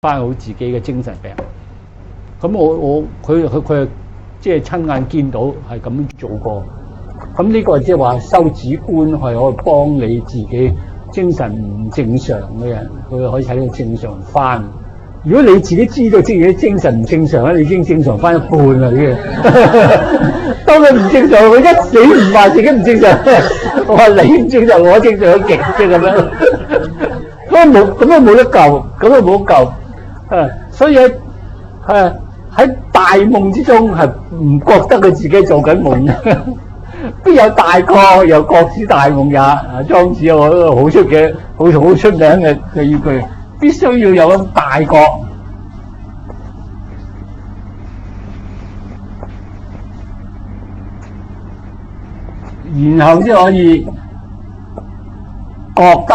翻好自己嘅精神病。咁佢即係親眼見到係咁樣做過。咁呢個即係話修止觀係可以幫你自己精神唔正常嘅人，佢可以睇到正常翻。如果你自己知道自己精神唔正常咧，你已經正常翻一半啦。呢個當佢唔正常，佢一死唔話自己唔正常。我話你唔正常，我正常咗極啫咁樣。咁啊冇得救，咁啊冇得救。所以喺大夢之中係唔覺得佢自己做緊夢嘅。邊有大覺又覺知大夢也？莊子有個好出嘅好出名嘅語句，必須要有咁大覺，然後先可以覺得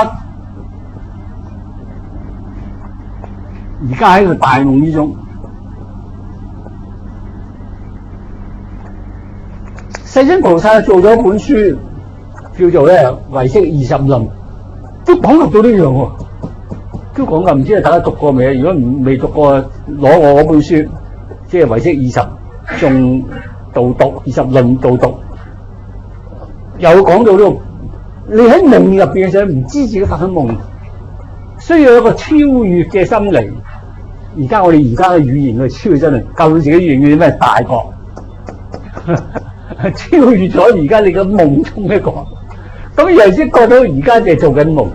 而家喺個大夢之中。世尊菩薩做咗一本書，叫做咧《唯識20論》，都講到呢樣喎，都講噶，唔知大家讀過未？如果未讀過，攞我嗰本書，即係《唯識20頌導讀20論導讀》，又講到呢，你喺夢入邊嘅時候唔知自己發緊夢，需要一個超越嘅心靈。而家我哋而家嘅語言去超越真係，救自己語言叫咩大覺？超越咗而家你嘅夢中一個，咁又先覺到而家就係做緊夢。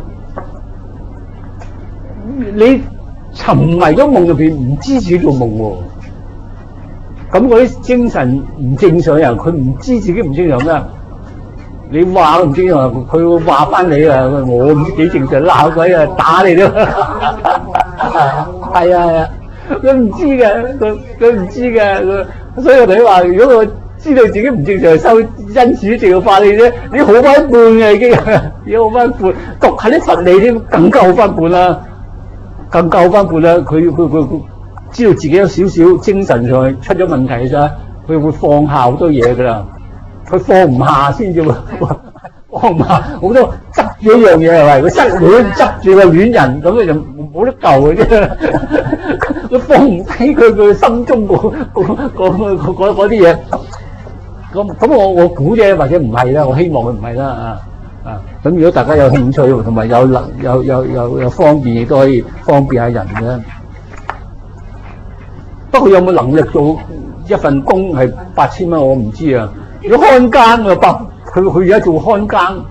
你沉迷咗夢入邊，唔知自己做夢喎。咁嗰啲精神唔正常嘅人，佢唔知自己唔正常咩？你話唔正常，佢會話翻你啊！我唔知幾正常，鬧鬼啊，打你都係啊！佢唔知嘅，佢唔知嘅，所以我哋話，如果佢知道自己唔正常，修因此淨化你啫，你好翻半嘅已經，已好翻半，讀下啲佛理添，更加好翻半啦，更加好翻半啦。佢知道自己有少少精神上出咗問題嘅啫，佢會放下好多嘢噶啦，佢放唔下先至會放唔下好多執住一樣嘢係咪？佢失戀執住個戀人，咁佢就冇得救嘅啫。佢放唔低佢心中嗰啲嘢。咁我估啫，或者唔係啦，我希望佢唔係啦咁如果大家有興趣同埋有方便，亦都可以方便下人嘅。不過有冇能力做一份工係8000蚊，我唔知啊。如果看更啊，佢而家做看更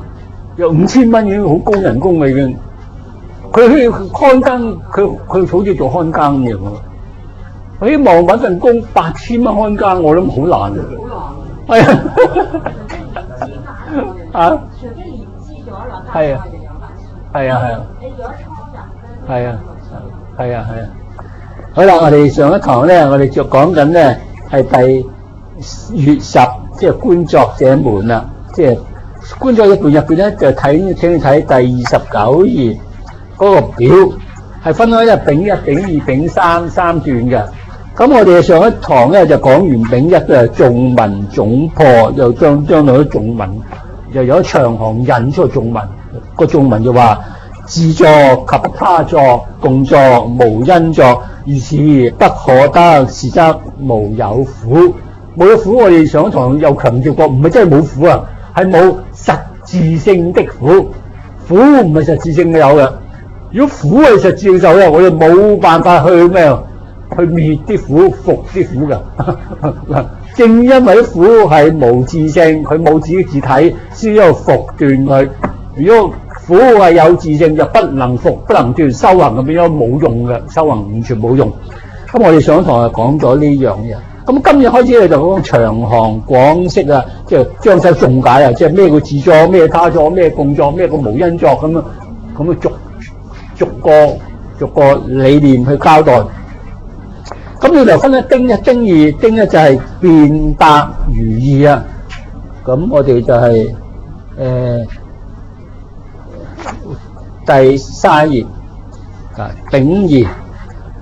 有5000蚊已經好高人工啦已經。佢去看更，佢好似做看更咁樣。我希望揾份工8000蚊看更，我諗好難。係啊，除非年資咗啦，係啊，係啊，你做咗初入咧，係啊，好啦，我哋上一堂咧，我哋就講緊咧係第月10，即係觀作者門啦，即係觀作者門入邊咧就請你睇第29頁嗰個表，係分開丙1、丙2、丙3段嘅。咁我哋上一堂咧就講完丙1嘅頌文總破，又將到啲頌文，又有長行引出頌文。個頌文就話：自作及他作，共作無因作，如是不可得，是則無有苦。冇有苦，我哋上一堂又強調過，唔係真係冇苦啊，係冇實質性的苦。苦唔係實質性有嘅。如果苦係實質性有咧，我哋冇辦法去咩？去滅啲苦，服啲苦㗎。正因為啲苦係無自性，佢冇自己自體，先有服斷佢。如果苦係有自性，就不能服，不能斷，修行咁變咗冇用嘅，修行完全冇用。咁我哋上一堂就講咗呢樣嘢。咁今日開始咧就講長行廣釋啊，即係將手頌解啊，即係咩叫自作，咩他作，咩共作，咩個無因作咁啊，逐個理念去交代。咁你就分咗丁1、丁2，丁1就係辯答如意啊。咁我哋就係第3頁丙2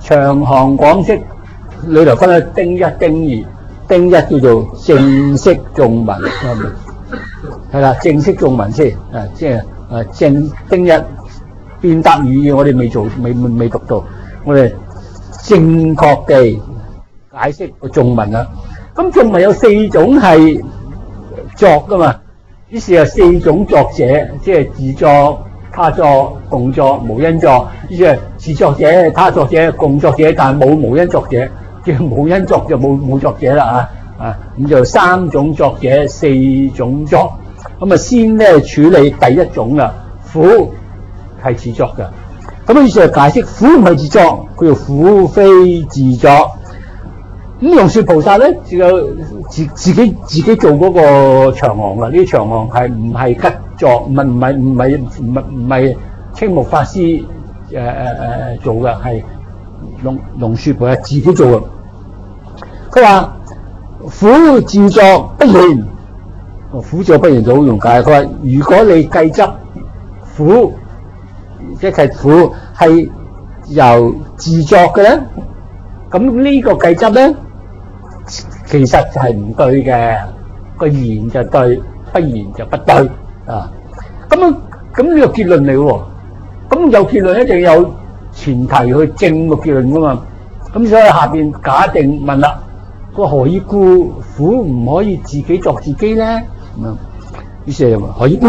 長行廣釋裏頭分咗丁1、丁2。丁1叫做正式頌文，係啦，正式頌文先即係丁1辯答如意，我哋未讀到，我哋正確地解釋個頌文啦。咁頌文有4種係作噶嘛，於是有4種作者，即係自作、他作、共作、無因作。於是係自作者、他作者、共作者，但係冇無因作者，即係無因作就冇作者啦咁就3種作者，4種作。咁先咧處理第一種啦，苦係自作嘅。咁於是就解釋苦唔係自作，佢叫苦非自作。咁龍樹菩薩咧自己做嗰個長行啦，呢啲長行係唔係吉作，唔係青木法師做嘅，係龍樹菩薩自己做嘅。佢話苦自作不然，苦作不然就好容解。佢話如果你計執苦，即係苦係由自作嘅咧，咁呢個計執咧，其實就係唔對嘅，個言就對，不言就不對啊。咁呢個結論嚟喎，咁有結論一定有前提去證個結論噶嘛。咁所以下邊假定問啦，個何以故苦唔可以自己作自己咧？於是就話何以故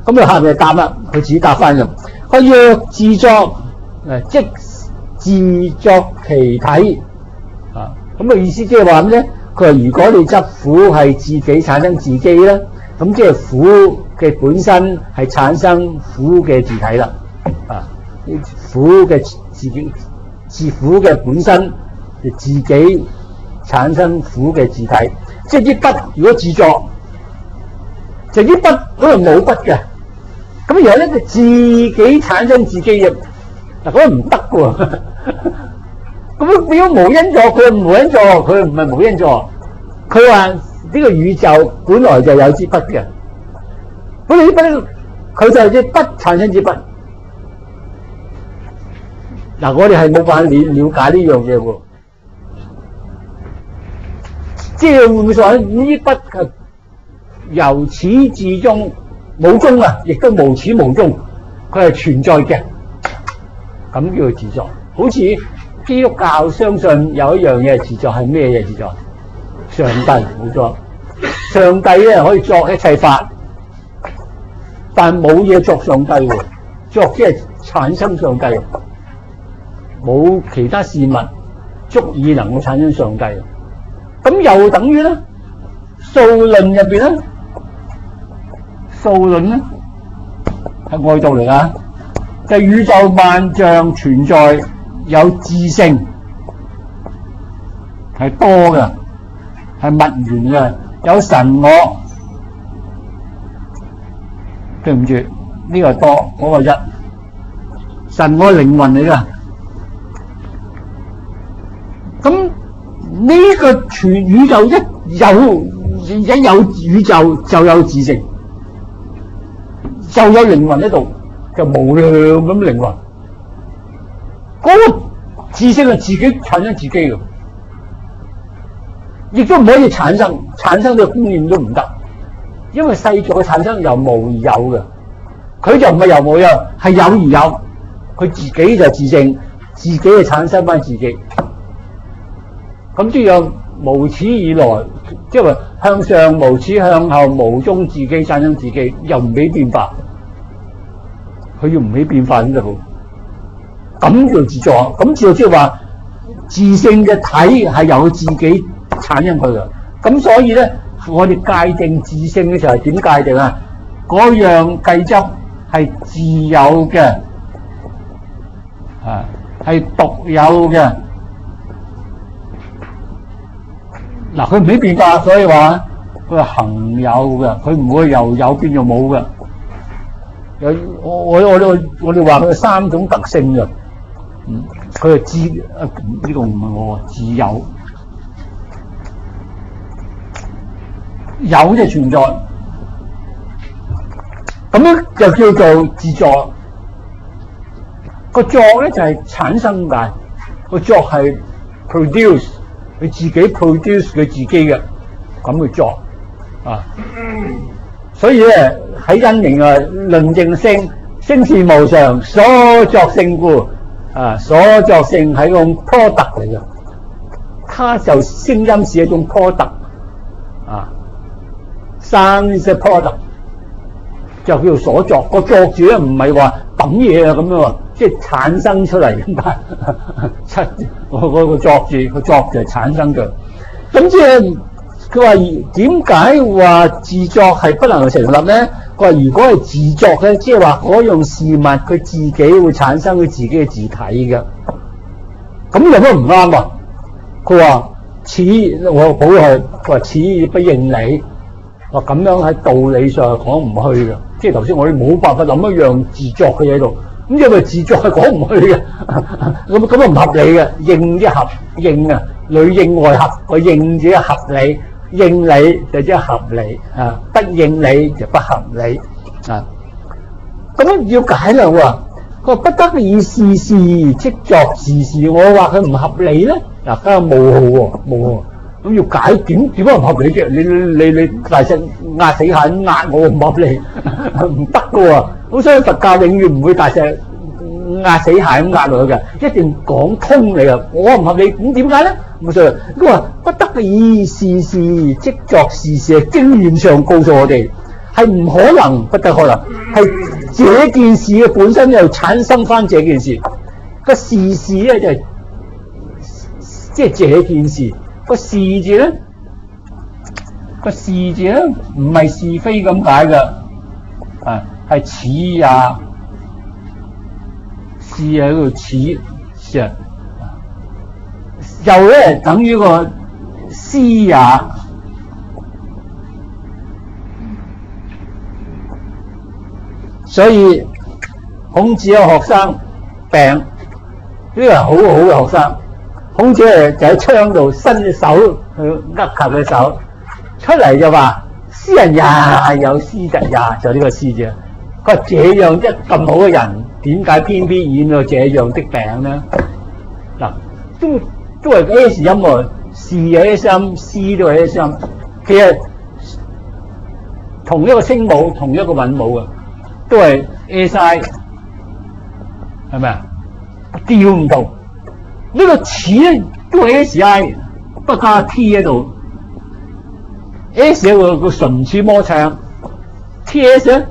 咁下邊就答啦，佢自己答翻嘅。佢若自作即自作其體啊。咁嘅意思即係話咩咧？佢話如果你執苦係自己產生自己咧，咁即係苦嘅本身係產生苦嘅自體啦。苦嘅自苦嘅本身就自己產生苦嘅自體。即係啲筆如果自作，就啲筆可能冇筆嘅。咁然後咧就自己產生自己嘅，嗱咁唔得嘅喎。咁變咗無因作，佢唔無因作，佢唔係無因作。佢話呢個宇宙本來就有支筆嘅，本來啲筆佢就係支筆產生支筆。嗱，我哋係冇辦法了解呢樣嘢喎。即係會唔會話呢啲筆係由始至終冇終啊，亦都無始無終，佢係存在嘅，咁叫做自作。好似基督教相信有一樣嘢係自作，係咩嘢自作？上帝冇錯，上帝咧可以作一切法，但冇嘢作上帝喎，作即係產生上帝，冇其他事物足以能夠產生上帝。咁又等於咧，數論入邊咧，數論咧係外道嚟噶，就係宇宙萬象存在有自性，係多嘅，係物源嘅，有神我。對唔住，呢個多，嗰個一，神我靈魂嚟噶。咁呢個全宇宙一有宇宙就有自性，就有靈魂喺度，就無量咁靈魂。嗰個自性係自己產生自己嘅，亦都唔可以產生嘅觀念都唔得，因為世俗嘅產生由無而有嘅，佢就唔係由無有，係有而有，佢自己就自性，自己係產生翻自己。咁即係無始以來，即係話向上無始，向後無終，自己產生自己，又唔起變化，佢要唔起變化先得好。咁叫自作，咁自作即係話自性嘅體係由佢自己產生佢嘅。咁所以咧，我哋界定自性嘅時候係點界定啊？嗰樣計執係自有嘅，係獨有嘅。嗱，佢唔起變化，所以話佢係恆有嘅，佢唔會由有變做冇嘅。我哋話佢有3種特性嘅。佢係自呢個唔係我自有，有就存在，咁樣就叫做自作。個作咧就係產生嘅，個作係 produce， 佢自己 produce 佢自己嘅，咁去作啊。所以咧喺因明啊論證聲是無常，所作性故。所作性係一種 product 嚟嘅，它就聲音是一種 product sound is a product 就叫做所作，個作住咧唔係話揼嘢咁樣喎，即係產生出嚟咁解。個作住個作就係產生嘅。咁即係佢話點解話自作係不能夠成立咧？佢話如果係自作咧，即係話嗰樣事物佢自己會產生佢自己嘅字體嘅，咁有乜唔啱啊？佢話此我補佢，佢話此不應理。話咁樣喺道理上係講唔去嘅，即係頭先我哋冇辦法諗一樣自作嘅嘢喺度，咁因為自作係講唔去嘅，咁啊唔合理嘅，應即合應啊，裏應外合，個應即係合理，應理就即係合理不應理就不合理咁樣要解啦喎。佢話不得已事事即作事事，我話佢唔合理咧，嗱家下冇號喎冇號。咁要解點解唔合理啫？你大聲壓死蟹壓我唔合理，唔得噶喎。咁所以佛教永遠唔會大聲壓死蟹咁壓落去嘅，一定講通你啊！我唔合理，咁點解咧？咁所以佢話不得已事事即作事事，係經驗上告訴我哋係唔可能，不得可能係這件事嘅本身又產生翻這件事。個事事咧就係即係這件事。個是字咧，個是字咧唔係是非咁解嘅，係似也，是喺度似是，又咧等於個思也，所以孔子有學生病，呢個係好好嘅學生。孔子就喺窗度伸隻手去握及佢手，出嚟就話：斯人也有斯疾也，就呢個斯字。佢話這樣一咁好嘅人，點解偏偏染到這樣的病咧？嗱，都係 S 音喎，是有 S 音，斯都係 S 音。其實同一個聲母，同一個韻母嘅，都係 SI， 係咪啊？調唔同。呢個似咧都係 SI， 不加 T 喺度。S 有個唇齒摩擦 ，TS 咧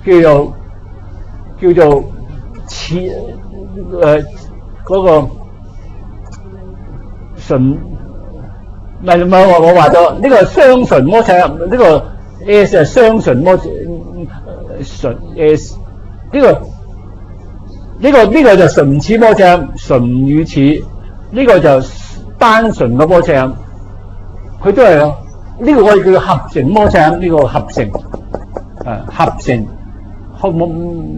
叫做似嗰個唇，唔係我話咗呢個雙唇摩擦，呢個 S 係雙唇摩唇 S 呢個就唇齒摩擦，唇與齒，呢個就單唇嘅摩擦，佢都係呢個我哋叫合成摩擦，呢個合成合成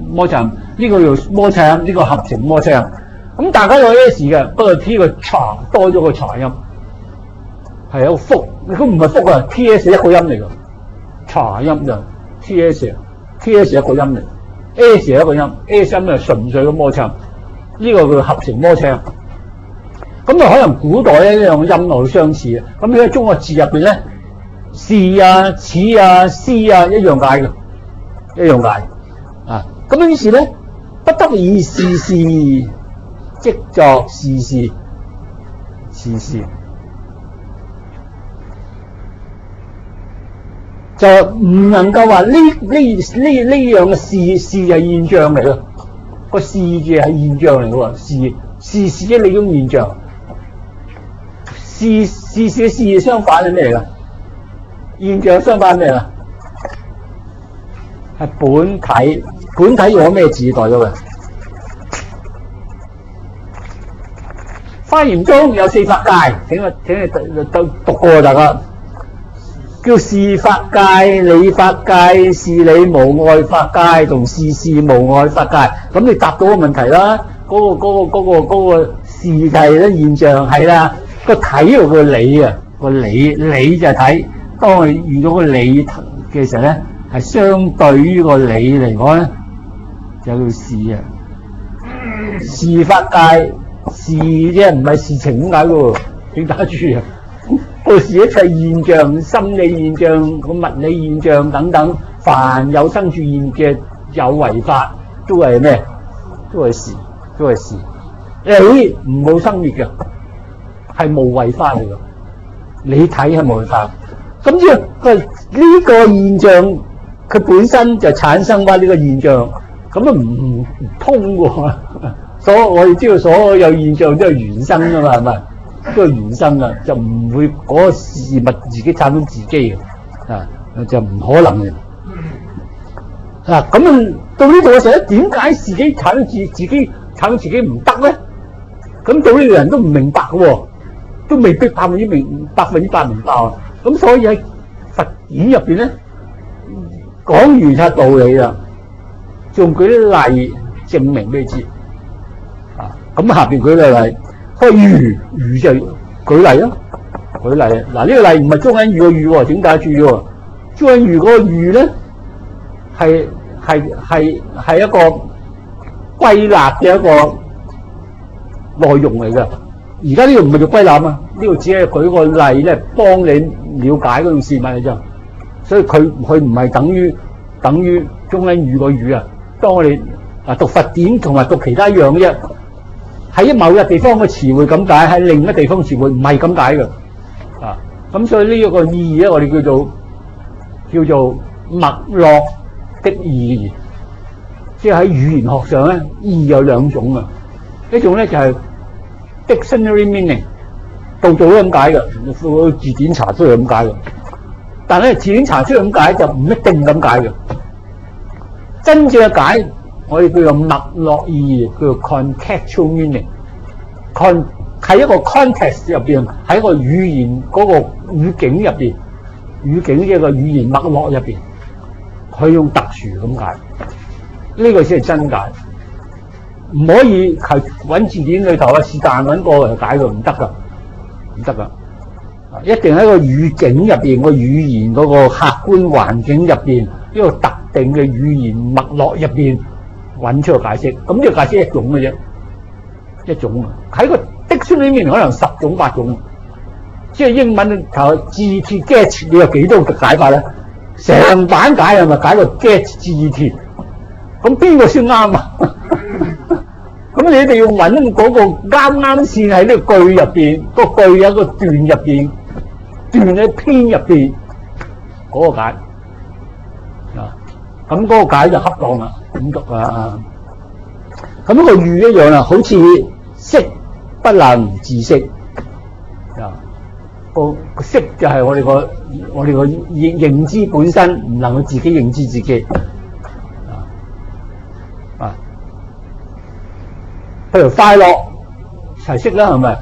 摩擦，呢個叫摩擦，呢個合成摩擦。咁大家有 S 嘅，不過呢個茶多咗個茶音，係有複，佢唔係複啊 ，TS 一個音嚟㗎，茶音就 TS 一個音嚟。S 係一個音 ，S 音係純粹嘅摩擦，呢個叫合成摩擦。咁就可能古代咧呢兩個音路相似嘅，咁喺中國字入邊咧，是啊、似啊、思啊一樣解嘅，一樣解咁於是咧，不得已事事即作事事，事事就唔能夠話呢樣嘅事就係現象嚟咯，個事字係現象嚟嘅喎，事係呢種現象，事嘅事相反係咩嚟㗎？現象相反咩嚟㗎？係本體用咩字代咗嘅？花嚴中有四法界，請你讀過大家。叫事法界、理法界、事理無礙法界同事無礙法界。咁你答到個問題啦，嗰個事係咧現象係啦，個體有個理啊，個理就係體。當你遇到個理嘅時候咧，係相對於個理嚟講咧，就叫事啊。事法界事啫，唔係事情咁解嘅喎，請打住啊！個事一切現象、心理現象、個物理現象等等，凡有生住現嘅有為法，都係咩？都係事，都係事。你唔冇生滅嘅，係無為法嚟嘅。你睇係無為法，咁即係呢個現象，佢本身就產生翻呢個現象，咁啊唔通喎。我哋知道所有現象都係緣生㗎嘛，係咪？都係緣生㗎，就唔會嗰個事物自己產生自己嘅，就唔可能嘅。咁到呢度嘅時候，點解自己產生自己產生自己唔得咧？咁到呢個人都唔明白喎，都未必百分之百明白啊。咁所以喺佛典入邊咧，講完晒道理啦，仲舉啲例證明俾你知。咁下邊舉個例，個如就舉例咯，舉例啊！嗱，呢個例唔係中文語個語喎，點解注意喎？中文語嗰個語咧係一個歸納嘅一個內容嚟嘅。而家呢個唔係叫歸納啊，呢個只係舉個例咧，幫你了解嗰種事物嘅啫。所以佢唔係等於中文語個語啊。當我哋讀佛典同埋讀其他一樣嘅啫。喺某個地方嘅詞彙咁解，喺另一個地方詞彙唔係咁解嘅，咁所以呢一個意義咧，我哋叫做脈絡的意義，即係喺語言學上咧，意義有兩種啊，一種咧就係 dictionary meaning， 度度都咁解嘅，字典查出嚟咁解嘅，但係咧字典查出嚟咁解就唔一定咁解嘅，真正嘅解。我哋叫做脈絡意義，叫做 contextual meaning。喺一個 context 入邊，喺一個語言嗰個語境入邊，語境即係個語言脈絡入邊，佢用特殊咁解。呢個先係真解，唔可以係揾字典裏頭啊，是但揾個嚟解佢唔得噶，唔得噶。一定喺個語境入邊，個語言嗰個客觀環境入邊，一個特定嘅語言脈絡入邊。揾出個解釋，咁呢個解釋一種嘅啫，一種啊！喺個dictionary裏面可能10種8種，即係英文頭字鐵 get， 你有幾多個解法咧？成版解係咪解個 get 字鐵？咁邊個先啱啊？咁你一定要揾嗰個啱先喺呢個句入邊，個句有個段入邊，段喺篇入邊嗰個解啊！咁嗰個解就恰當啦。咁讀啊！咁個語一樣啦，好似識不能自識啊！個識就係我哋個認知本身唔能夠自己認知自己啊！譬如快樂係識啦，係咪？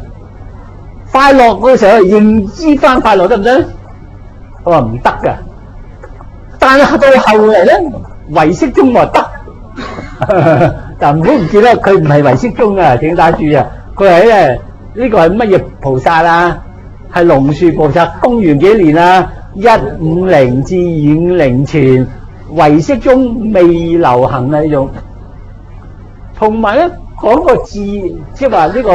快樂嗰時候認知翻快樂得唔得？我話唔得㗎，但係到後嚟咧，唯識中話得。但唔好唔記得佢唔係唯識宗啊，請打住啊！佢係咧呢個係乜嘢菩薩啊？係龍樹菩薩，公元幾年啊？150至250前，唯識宗未流行啊呢種。同埋咧講個字，即係話呢個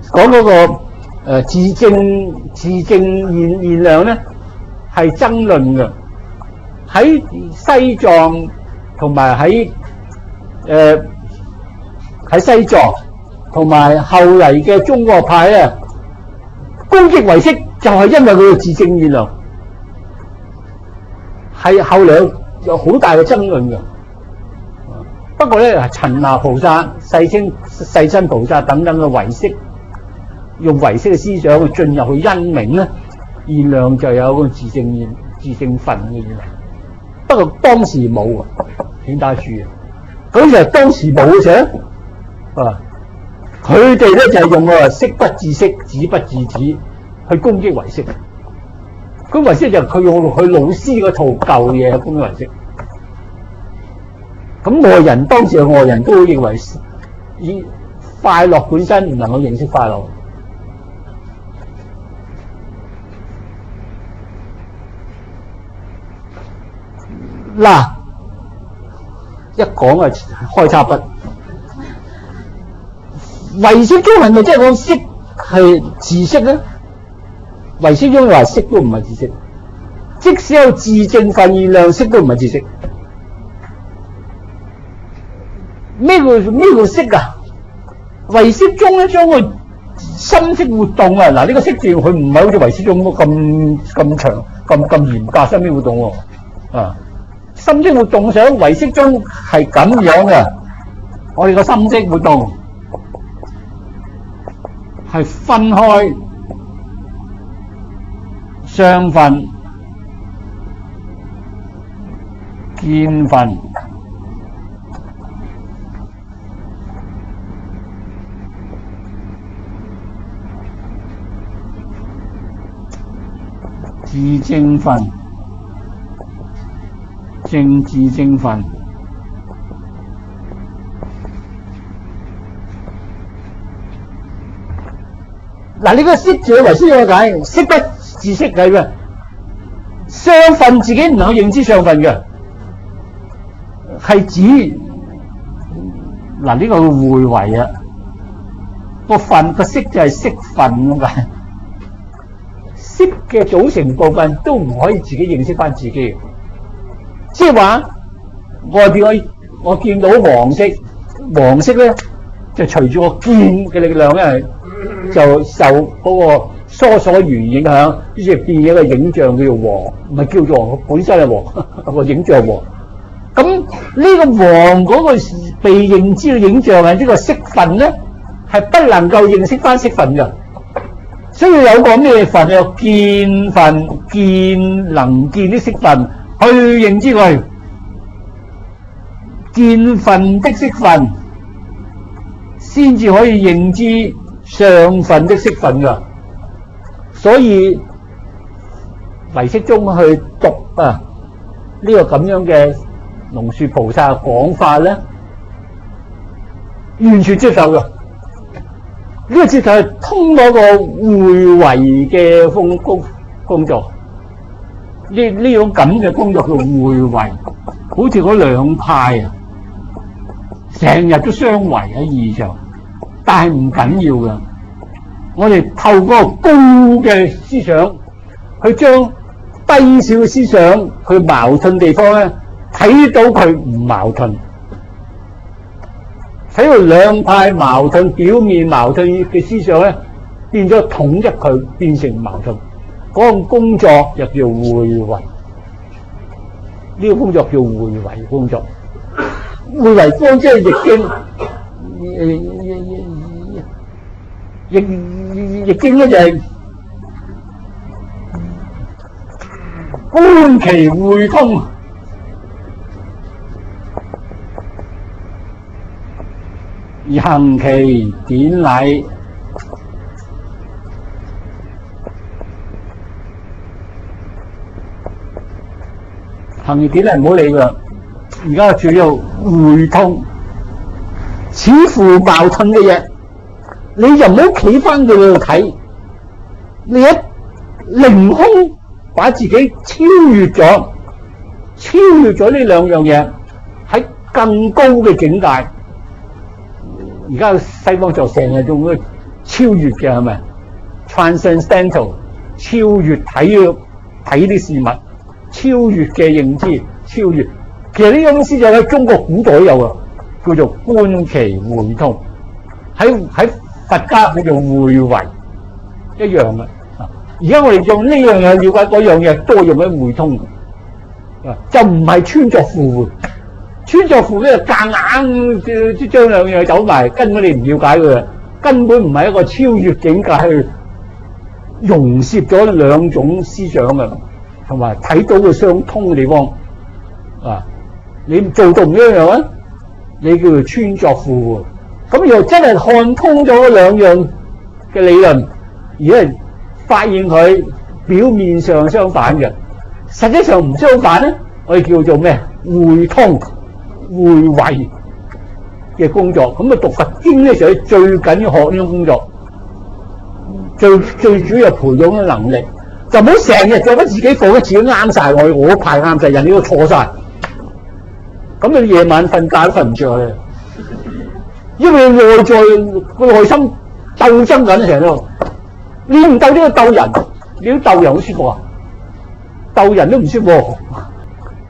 講嗰個自證現量咧係爭論嘅，喺西藏。同埋喺西藏，同埋後嚟嘅中國派咧，攻擊唯識就係因為佢嘅自證現量，係後嚟有好大嘅爭論嘅。不過咧，陳那菩薩、世親菩薩等等嘅唯識，用唯識嘅思想去進入去因明咧，現量就有個自證分嘅現量。不過當時冇啊，顯大樹啊！咁就當時冇嘅時候啊，佢哋咧就係用個識不自識、止不自止去攻擊唯識。咁唯識就佢用佢老師嗰套舊嘢去攻擊唯識。咁外人當時嘅外人都會認為，以快樂本身唔能夠認識快樂。嗱，一講啊開叉筆，唯識宗係咪即係講識係自識咧？唯識宗話識都唔係自識，即使有自證分現量，識都唔係自識。咩叫識啊？唯識宗咧將個心識活動啊，嗱呢個識字佢唔係好似唯識宗咁長咁嚴格心識活動喎，啊心識活動上唯識宗係咁樣嘅，我哋個心識活動係分開相分、見分、自證分、證自證分。嗱，呢個識字唯識有解，識不自識計嘅，相分自己唔能夠認知相分嘅，係指嗱呢個會為啊，個分個識就係識分咁解。識嘅組成部分都唔可以自己認識翻自己，即係話外邊我見到黃色，黃色咧就隨住我見嘅力量咧就受嗰個疏所緣影響，於是變咗個影像叫做黃，唔係叫做黃，本身係黃個影像黃。咁呢個黃嗰個被認知嘅影像係呢個識分咧，係不能夠認識翻識分嘅。所以有個咩分有見分，見能見啲識分去認知佢，見分的識分先至可以認知上分的識分噶。所以唯識宗去讀啊呢個咁樣嘅龍樹菩薩嘅講法咧，完全接受嘅。呢個接受係通過個會為嘅工作，呢種咁嘅工作叫會為，好似嗰兩派啊，成日都相違喺意義上，但係唔緊要嘅。我哋透過高嘅思想，去將低少嘅思想去矛盾地方咧，睇到佢唔矛盾。睇到兩派矛盾，表面矛盾嘅思想咧，變咗統一佢，變成矛盾。嗰個工作就叫會為，呢個工作叫會為工作。會為方即係易經，易經咧就係觀其會通。而行其典禮，行其典禮唔好理佢。而家主要會通，似乎矛盾嘅嘢，你就唔好企翻佢度睇。你一凌空把自己超越咗呢兩樣嘢，喺更高嘅境界。而家西方就成日用嗰個超越嘅係咪 ？Transcendental 超越睇啲事物，超越嘅認知，超越。其實呢種思想喺中國古代都有啊，叫做觀其會通。喺佛家叫做會為一樣嘅。而家我哋用呢樣嘢了解嗰樣嘢，都用喺會通。就唔係穿鑿附會。穿鑿附會就夾硬將兩樣走埋，根本你唔了解佢，根本唔係一個超越境界去融攝咗兩種思想嘅，同埋睇到佢相通嘅地方。你做到唔一樣啊？你叫做穿鑿附會。咁又真係看通咗兩樣嘅理論，而係發現佢表面上相反嘅，實際上唔相反咧，我哋叫做咩？會通。會為嘅工作，咁啊讀佛經咧就最緊要學呢種工作，最主要培養嘅能力，就唔好成日覺得自己講得自己啱晒，我排啱晒，人哋都錯晒，咁你夜晚瞓覺都瞓唔着咧，因為內在個內心鬥爭緊成日都，你唔鬥呢個鬥人，你都鬥人好舒服啊，鬥人都唔舒服。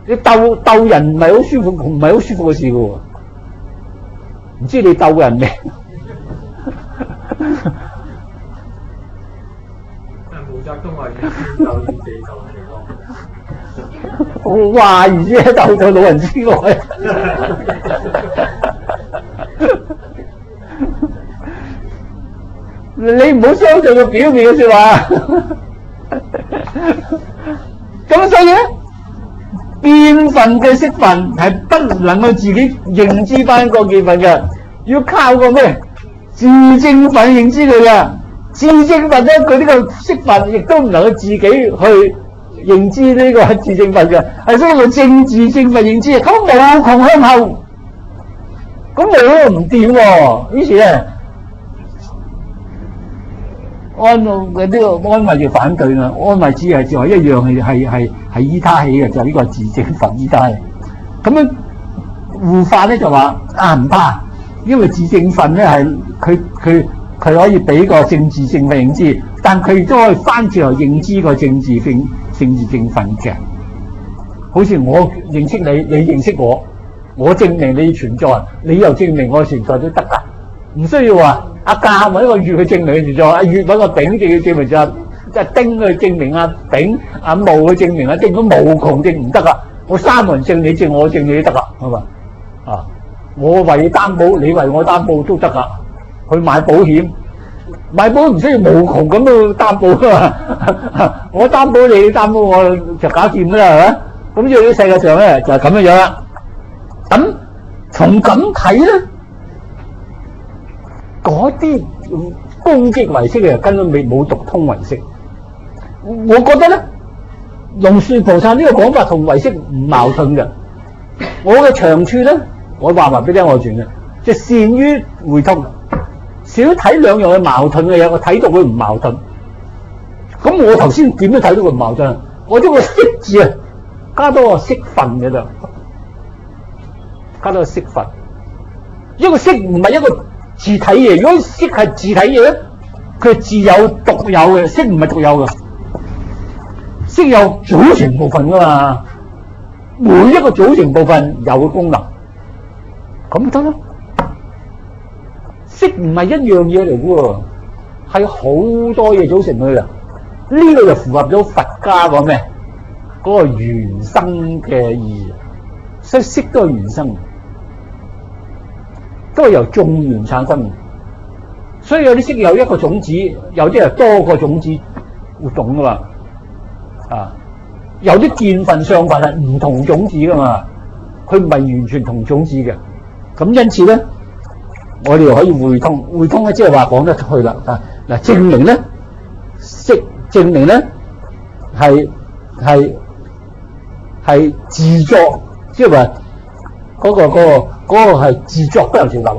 你鬥人唔係好舒服，唔係好舒服嘅事嘅喎。唔知你鬥人未？哇！而且鬥到老人之外，你唔好相信個表面嘅説話。咁所以咧，見分嘅識分係不能夠自己認知翻個見分嘅，要靠個咩自證分認知佢嘅。自證分咧，佢呢個識分亦都唔能夠自己去認知呢個自證分嘅，係需要個正自證分認知。咁冇窮向後，咁我唔掂喎。於是咧，安嘅呢個安慰就反對啦。安慰只係就係一樣係依他起嘅，就係呢個自證分依他起。咁樣護法咧就話唔怕，因為自證分咧係佢可以俾個正自證分認知，但佢亦都可以翻轉頭認知個正自證分嘅。好似我認識你，你認識我，我證明你存在，你又證明我存在都得㗎，唔需要話阿甲揾個月去證明佢存在，阿月揾個丙就要證明就阿丁去證明阿丙，阿戊去證明阿丁，都無窮證唔得㗎。我三個人證你證我證你都得㗎，係嘛？我為你擔保，你為我擔保都得㗎。去買保險唔需要無窮咁去擔保㗎嘛。我擔保你擔保我就搞掂㗎啦，係咪？咁呢個世界上咧就係咁樣樣啦。咁從咁睇咧，嗰啲攻擊唯識嘅根本冇讀通唯識。我覺得咧，龍樹菩薩呢個講法同唯識唔矛盾嘅。我嘅長處咧，我話埋俾你聽我傳嘅，就善於會通。少睇兩樣嘅矛盾嘅嘢，我睇到佢唔矛盾。咁我頭先點都睇到佢唔矛盾，我將個識字啊加多個識分嘅啫，加多個識分。一個識唔係一個自體嘢，如果識係自體嘢咧，佢係自有獨有嘅，識唔係獨有嘅。識有組成部分噶嘛，每一個組成部分有個功能，咁得啦。識唔係一樣嘢嚟嘅喎，係好多嘢組成佢嘅。呢個就符合咗佛家個咩？嗰個原生嘅意義。所以識都係原生，都係由眾緣產生。所以有啲識有一個種子，有啲係多個種子活動噶嘛。有啲見分相分係唔同種子噶嘛，佢唔係完全同種子嘅。咁因此咧，我哋又可以會通，會通咧，即係話講得出去啦。嗱，證明咧，識證明咧係自作，即係話嗰個係自作不能成立啊。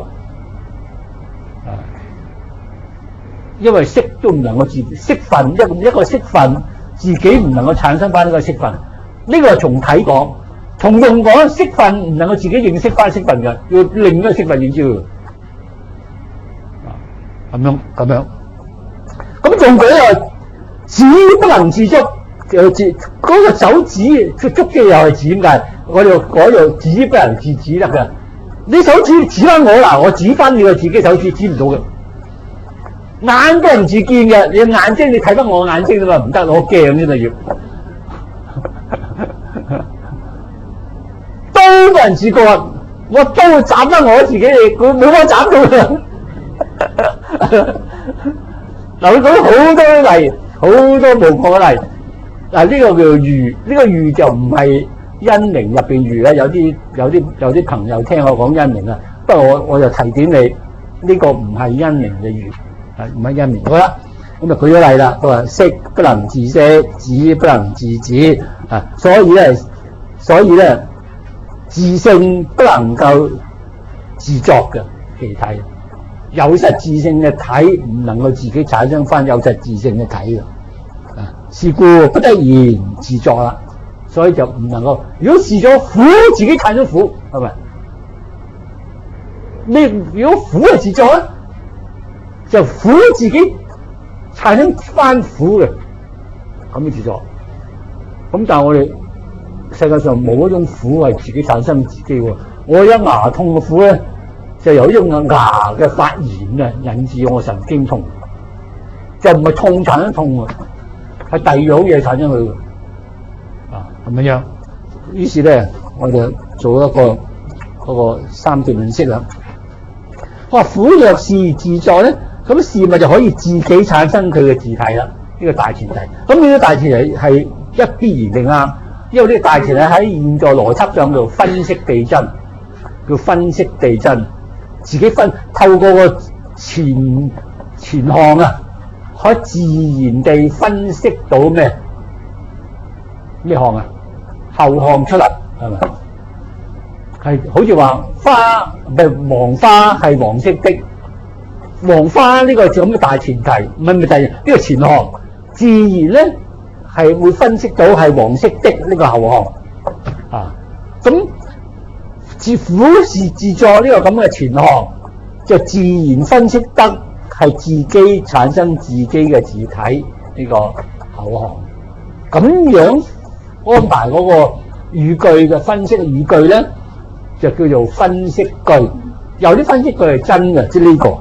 因為識都唔能夠自識分，一個識分自己唔能夠產生翻呢個識分。呢個係從體講，從用講，識分唔能夠自己認識翻識分嘅，要另一個識分認知佢。咁樣，咁仲舉啊，止不能自足，嗰個手指足嘅又係指點解？我哋嗰度止不能自指得嘅。你手指指翻我嗱，我指翻你個自己手指指唔到嘅。眼都唔自見嘅，你眼睛你睇翻我眼睛啫嘛，唔得，我鏡先係要。刀不能自過，我刀斬翻我自己，佢冇法斬到嘅。嗱，佢講好多例，好多無窮嘅例。嗱，呢個叫做喻，呢個喻就唔係因明入邊喻啦。有啲朋友聽我講因明啦，不過我就提點你，呢個唔係因明嘅喻，唔係因明。好啦，咁就舉咗例啦。佢話識不能自識，止不能自止啊。所以咧，自性不能夠自作嘅其體。有實自性嘅體唔能夠自己產生翻有實自性嘅體嘅，是故不得言自作啦。所以就唔能夠，如果是咗苦，自己產生苦，係咪？你如果苦係自作咧，就苦自己產生翻苦嘅，咁嘅自作。咁但係我哋世界上冇一種苦係自己產生自己喎。我一牙痛嘅苦咧，就由一種牙嘅發炎啊，引致我神經痛，就唔係痛產生痛啊。係第二樣嘢產生佢嘅，咁樣。於是咧，我哋做一個嗰個三段論式啦。哇！苦若是自在咧，咁事物就可以自己產生佢嘅自體啦。呢個大前提。咁呢個大前提係一必然定啱，因為呢個大前提喺現在邏輯上叫分析地震，叫分析地震，自己透過個前項啊，可以自然地分析到咩項啊？後項出嚟係咪？係好似話花黃花係黃色的，黃花呢個咁嘅大前提，唔係第二呢個前項，自然咧係會分析到係黃色的呢個後項啊。咁苦是自在呢個咁嘅前項，就自然分析得係自己產生自己嘅自體呢個後項。咁樣安排嗰個語句嘅分析嘅語句咧，就叫做分析句。有啲分析句係真嘅，即係呢個，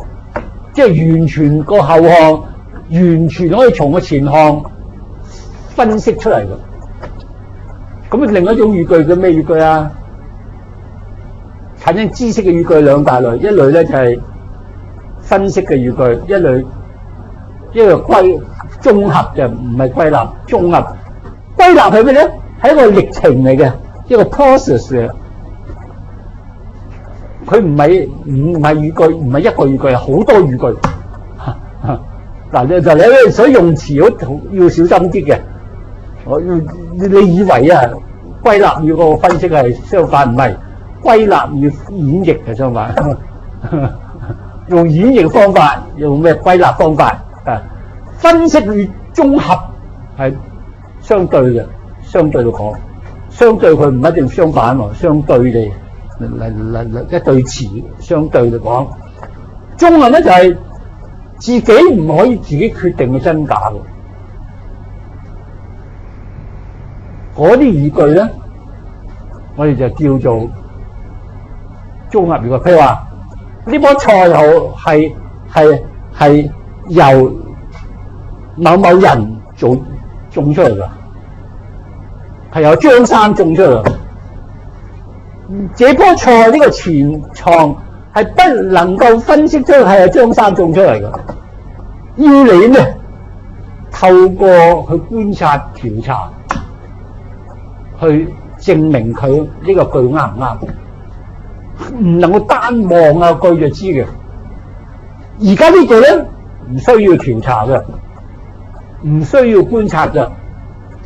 即係完全個後項完全可以從個前項分析出嚟嘅。咁另一種語句叫咩語句啊？產生知識嘅語句兩大類，一類咧就係分析嘅語句，一個綜合就唔係歸納，綜合歸納係咩咧？係一個歷程嚟嘅，一個 process 嚟嘅。佢唔係語句，唔係一個語句，係好多語句。嗱，你所以用詞要小心啲嘅。你以為啊，歸納與個分析係相反，唔係，歸納與演繹係相反。用演繹方法，用咩歸納方法啊？分析與綜合係相對嘅，相對嚟講，相對佢唔一定相反喎，相對地一對詞相對嚟講，綜合咧就係自己唔可以自己決定嘅真假嘅。嗰啲語句咧，我哋就叫做綜合語句。譬如話呢棵菜係由某某人種出嚟㗎，係由張生種出嚟。這棵菜呢個前創係不能夠分析出係由張生種出嚟嘅，要你呢透過去觀察調查，去證明佢呢個句啱唔啱，唔能夠單望啊句就知嘅。而家呢句咧唔需要調查嘅，唔需要觀察嘅，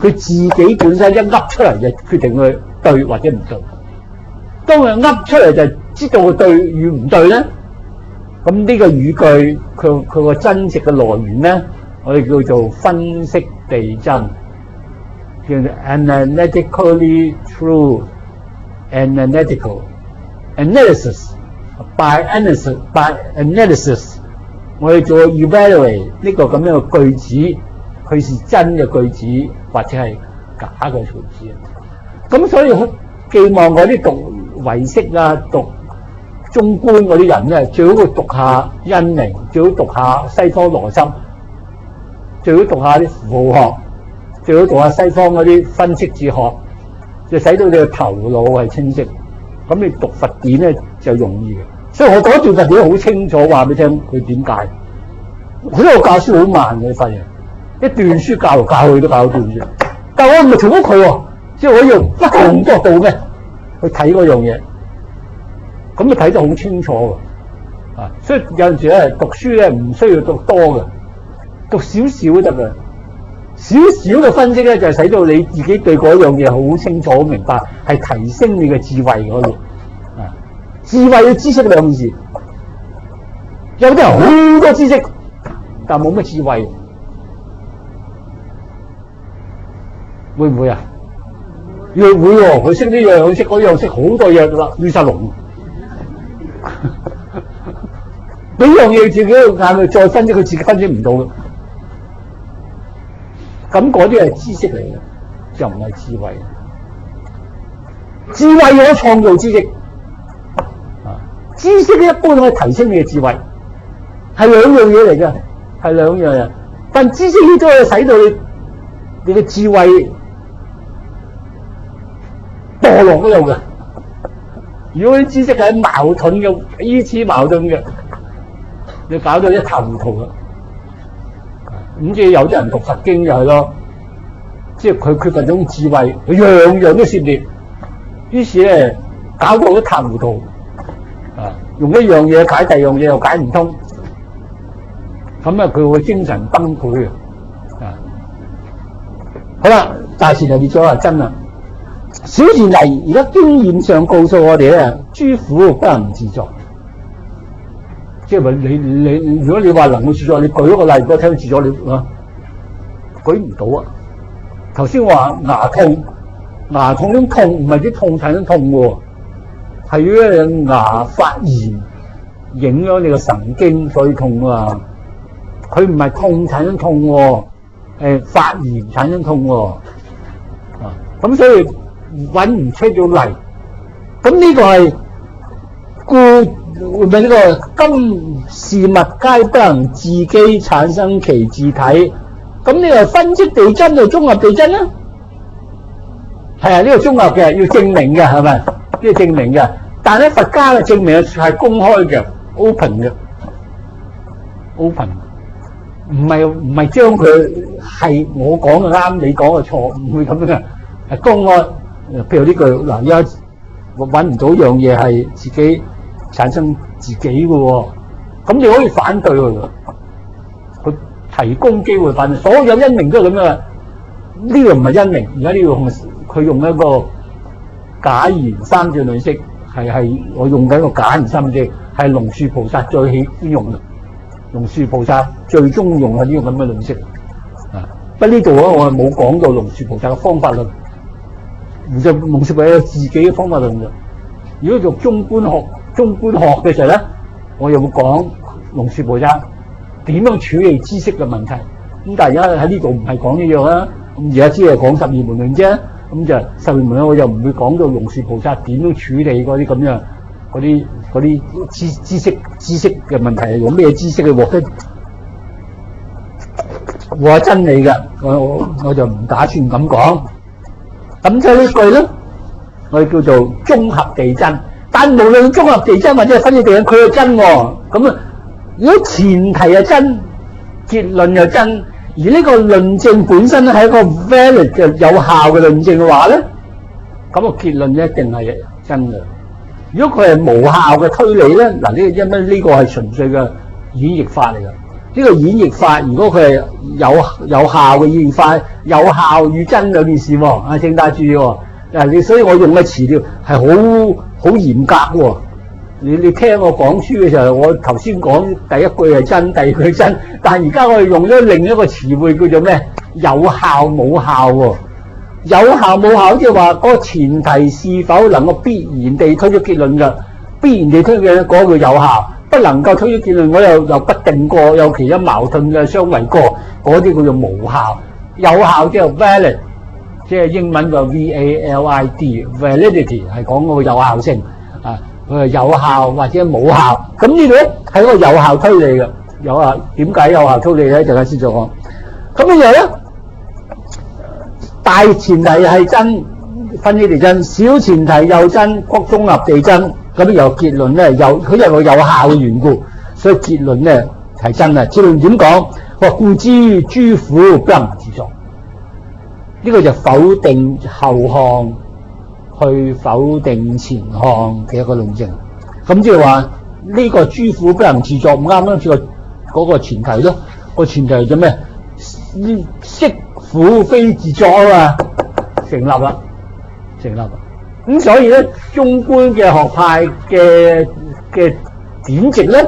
佢自己本身一噏出嚟就決定佢對或者唔對。當佢噏出嚟就知道佢對與唔對咧，咁呢個語句佢個真實嘅來源咧，我哋叫做分析地真，叫做 analytically true analytical analysis by analysis， 我哋做 evaluate 呢個咁樣嘅句子，佢是真嘅句子或者係假嘅句子。咁所以寄望嗰啲讀唯識啊、讀中觀嗰啲人咧，最好去讀下因明，最好讀下西方邏輯，最好讀下啲符號學，最好讀下西方嗰啲分析哲學，就使到你個頭腦係清晰。咁你讀佛典咧就容易嘅。所以我嗰段佛典好清楚話俾你聽佢點解。所以我教書好慢嘅，你發現一段書教嚟教去都教到段書，但我唔係重複佢喎，即係我用不同角度咩去睇嗰樣嘢，咁你睇得好清楚嘅。所以有陣時咧讀書咧唔需要讀多嘅，讀少少都得嘅。少少嘅分析咧就係使到你自己對嗰樣嘢好清楚、好明白，係提升你嘅智慧嗰度。智慧嘅知識兩件事，有啲人好多知識，但冇乜智慧，會唔會啊？會喎，佢識呢樣，佢識嗰樣，識好多嘢啦，亂晒龍。呢樣嘢自己眼裏再分析，佢自己分析唔到嘅。咁嗰啲係知識嚟嘅，就唔係智慧。智慧有創造知識，知識一般可以提升你嘅智慧，係兩樣嘢嚟嘅，係兩樣嘢。但知識呢都可以使到你你嘅智慧墮落嗰度嘅。如果啲知識係矛盾嘅，彼此矛盾嘅，你搞到一頭糊塗啦。咁即係有啲人讀佛經就係咯，即係佢缺乏種智慧，佢樣樣都涉獵，於是咧搞到一塌糊塗。用一樣嘢解第二樣嘢又解唔通，咁啊佢會精神崩潰嘅。好啦，大前提列咗係真啦。小前提而家經驗上告訴我哋咧，諸苦不能自作。即係話你，如果你話能夠自作，你舉一個例俾我聽，自作你啊，舉唔到啊。頭先話牙痛種痛唔係啲痛產生痛喎，係因為牙發炎影響你個神經，所以痛啊。佢唔係痛產生痛喎，發炎產生痛喎。咁所以揾唔出咗嚟。咁呢個係故咪呢個今事物皆不能自己產生其自體。咁呢個分析地真就綜合地真啦。係啊，呢個綜合嘅要證明嘅係咪？呢個證明嘅。但係咧佛家嘅證明係公開嘅 ，open 嘅 ，open， 唔係將佢係我講嘅啱，你講嘅錯，唔會咁樣嘅，係公開。譬如呢句嗱，而家揾唔到樣嘢係自己產生自己嘅喎，咁你可以反對佢，佢提供機會反對。所有因明都係咁樣，呢個唔係因明，而家呢個佢用一個假言三字論式。係我用緊個假言三字，係龍樹菩薩最喜歡用嘅。龍樹菩薩最中用係呢個咁嘅論式。不過呢度我係冇講到龍樹菩薩嘅方法論，唔就龍樹菩薩有自己嘅方法論嘅。如果做中觀學嘅時候咧，我又會講龍樹菩薩點樣處理知識嘅問題。咁但係而家喺呢度唔係講呢樣啦，咁而家只係講十二門論啫。咁就十二門論我就唔會講到龍樹菩薩點樣處理嗰啲咁樣嗰啲知識嘅問題，用咩知識去獲得真理嘅，我就唔打算咁講。咁所以呢句咧，我哋叫做綜合地真。但無論綜合地真或者係分析地真，佢係真喎。咁啊，如果前提係真，結論又真。而呢個論證本身咧係一個 valid 嘅有效嘅論證嘅話咧，咁個結論一定係真嘅。如果佢係無效嘅推理咧，嗱呢因為呢個係純粹嘅演繹法嚟嘅。呢個演繹法如果佢係有效嘅演繹法，有效與真兩件事喎。啊，請大家注意喎。你所以我用嘅詞調係好嚴格喎。你聽我講書嘅時候，我頭先講第一句係真，第二句真，但係而家我哋用咗另一個詞彙叫做咩？有效冇效喎。有效冇效即係話嗰個前提是否能夠必然地推出結論嘅，必然地推嘅嗰個有效，不能夠推出結論，我又不定過，有其他矛盾嘅相違過，嗰啲叫做無效。有效即係 valid， 即係英文個 valid，validity 係講嗰個有效性啊。佢係有效或者冇效，咁呢度咧係一個有效推理嘅。有效點解有效推理咧？陣間先再講。咁呢樣咧，大前提係真，分析地真；小前提又真，綜合地真。咁有結論咧，佢有個有效嘅緣故，所以結論咧係真啊。結論點講？話故知諸苦不能自作。呢個就否定後項，去否定前項嘅一個論證。咁即係話呢個諸苦不能自作，唔啱啦。嗰個前提咯，個前提係做咩？悉苦非自作啊嘛，成立啦。咁所以咧，中觀嘅學派嘅典籍咧，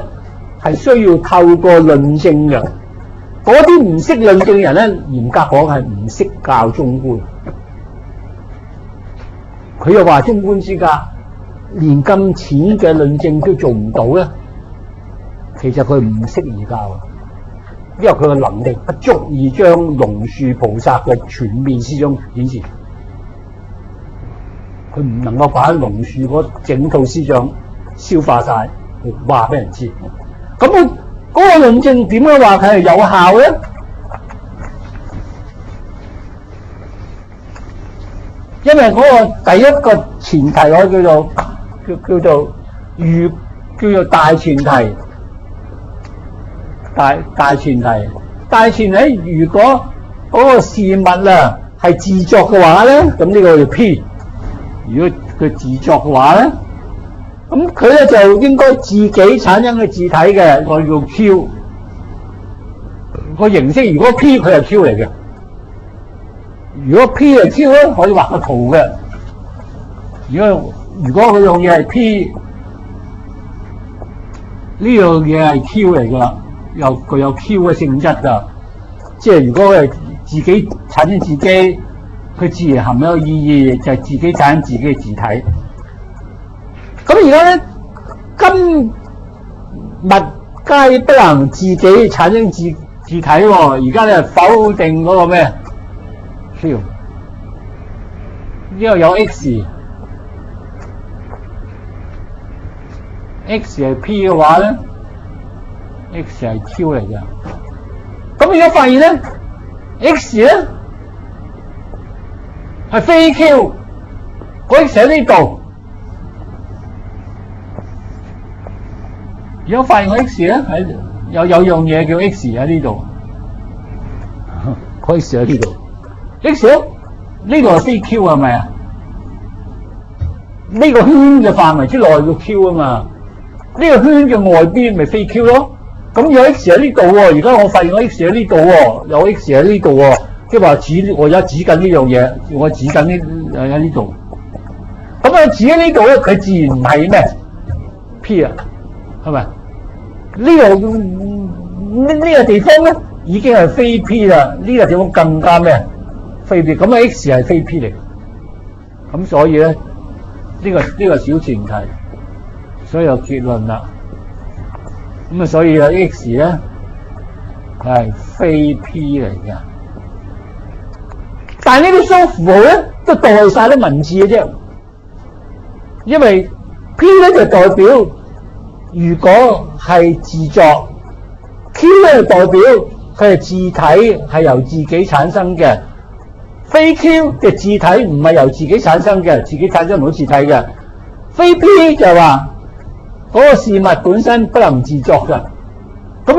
係需要透過論證嘅。嗰啲唔識論證嘅人咧，嚴格講係唔識教中觀。佢又話中觀之家連咁淺嘅論證都做唔到咧，其實佢唔適宜教，因為佢嘅能力不足以將龍樹菩薩嘅全面思想顯示，佢唔能夠把龍樹嗰整套思想消化晒，話俾人知。咁佢嗰個論證點樣話佢係有效咧？因為嗰個第一個前提我叫做大前提，大前提，大前提如果嗰個事物啊係自作嘅話咧，咁呢個叫 P。如果佢自作嘅話咧，咁佢咧就應該自己產生嘅字體嘅，我叫 Q。個形式如果 P 佢係 Q 嚟嘅，如果 P 係 Q 咧，可以畫個圖嘅。如果佢樣嘢係 P， 呢樣嘢係 Q 嚟噶，具有 Q 嘅性質噶。即係如果佢係自己產生自己，佢自然含有意義，就係自己產生自己嘅字體。咁而家咧，今物皆不能自己產生字體喎。而家咧否定嗰個咩 Q？ 呢個有 X 係 P 嘅話咧 ，X 係 Q 嚟嘅。咁而家發現咧 ，X 咧係非 Q， 個 X 喺呢度。而家發現個 X 咧喺有樣嘢叫 X 喺呢度，個 X 喺呢度。X 呢度係非 Q 係咪啊？呢個圈嘅範圍之內叫 Q 啊嘛，呢個圈嘅外邊咪非 Q 咯。咁有 X 喺呢度喎，而家我發現個 X 喺呢度喎，有 X 喺呢度喎，即係話我而家指緊呢樣嘢，我指緊喺呢度。咁啊指喺呢度咧，佢自然唔係咩 P 啊，係咪？呢個地方咧已經係非 P 啦，呢個地方更加咩？非 P。咁啊 X 係非 P 嚟，咁所以咧呢個小前提，所以有結論啦。咁啊，所以啊 X 咧係非 P 嚟嘅，但係呢啲雙符號咧都代晒啲文字嘅啫，因為 P 咧就代表如果係自作 ，Q 咧就代表佢係字體係由自己產生嘅，非 Q 嘅字體唔係由自己產生嘅，自己產生唔到字體嘅，非 P 就係話。嗰個事物本身不能自作嘅，咁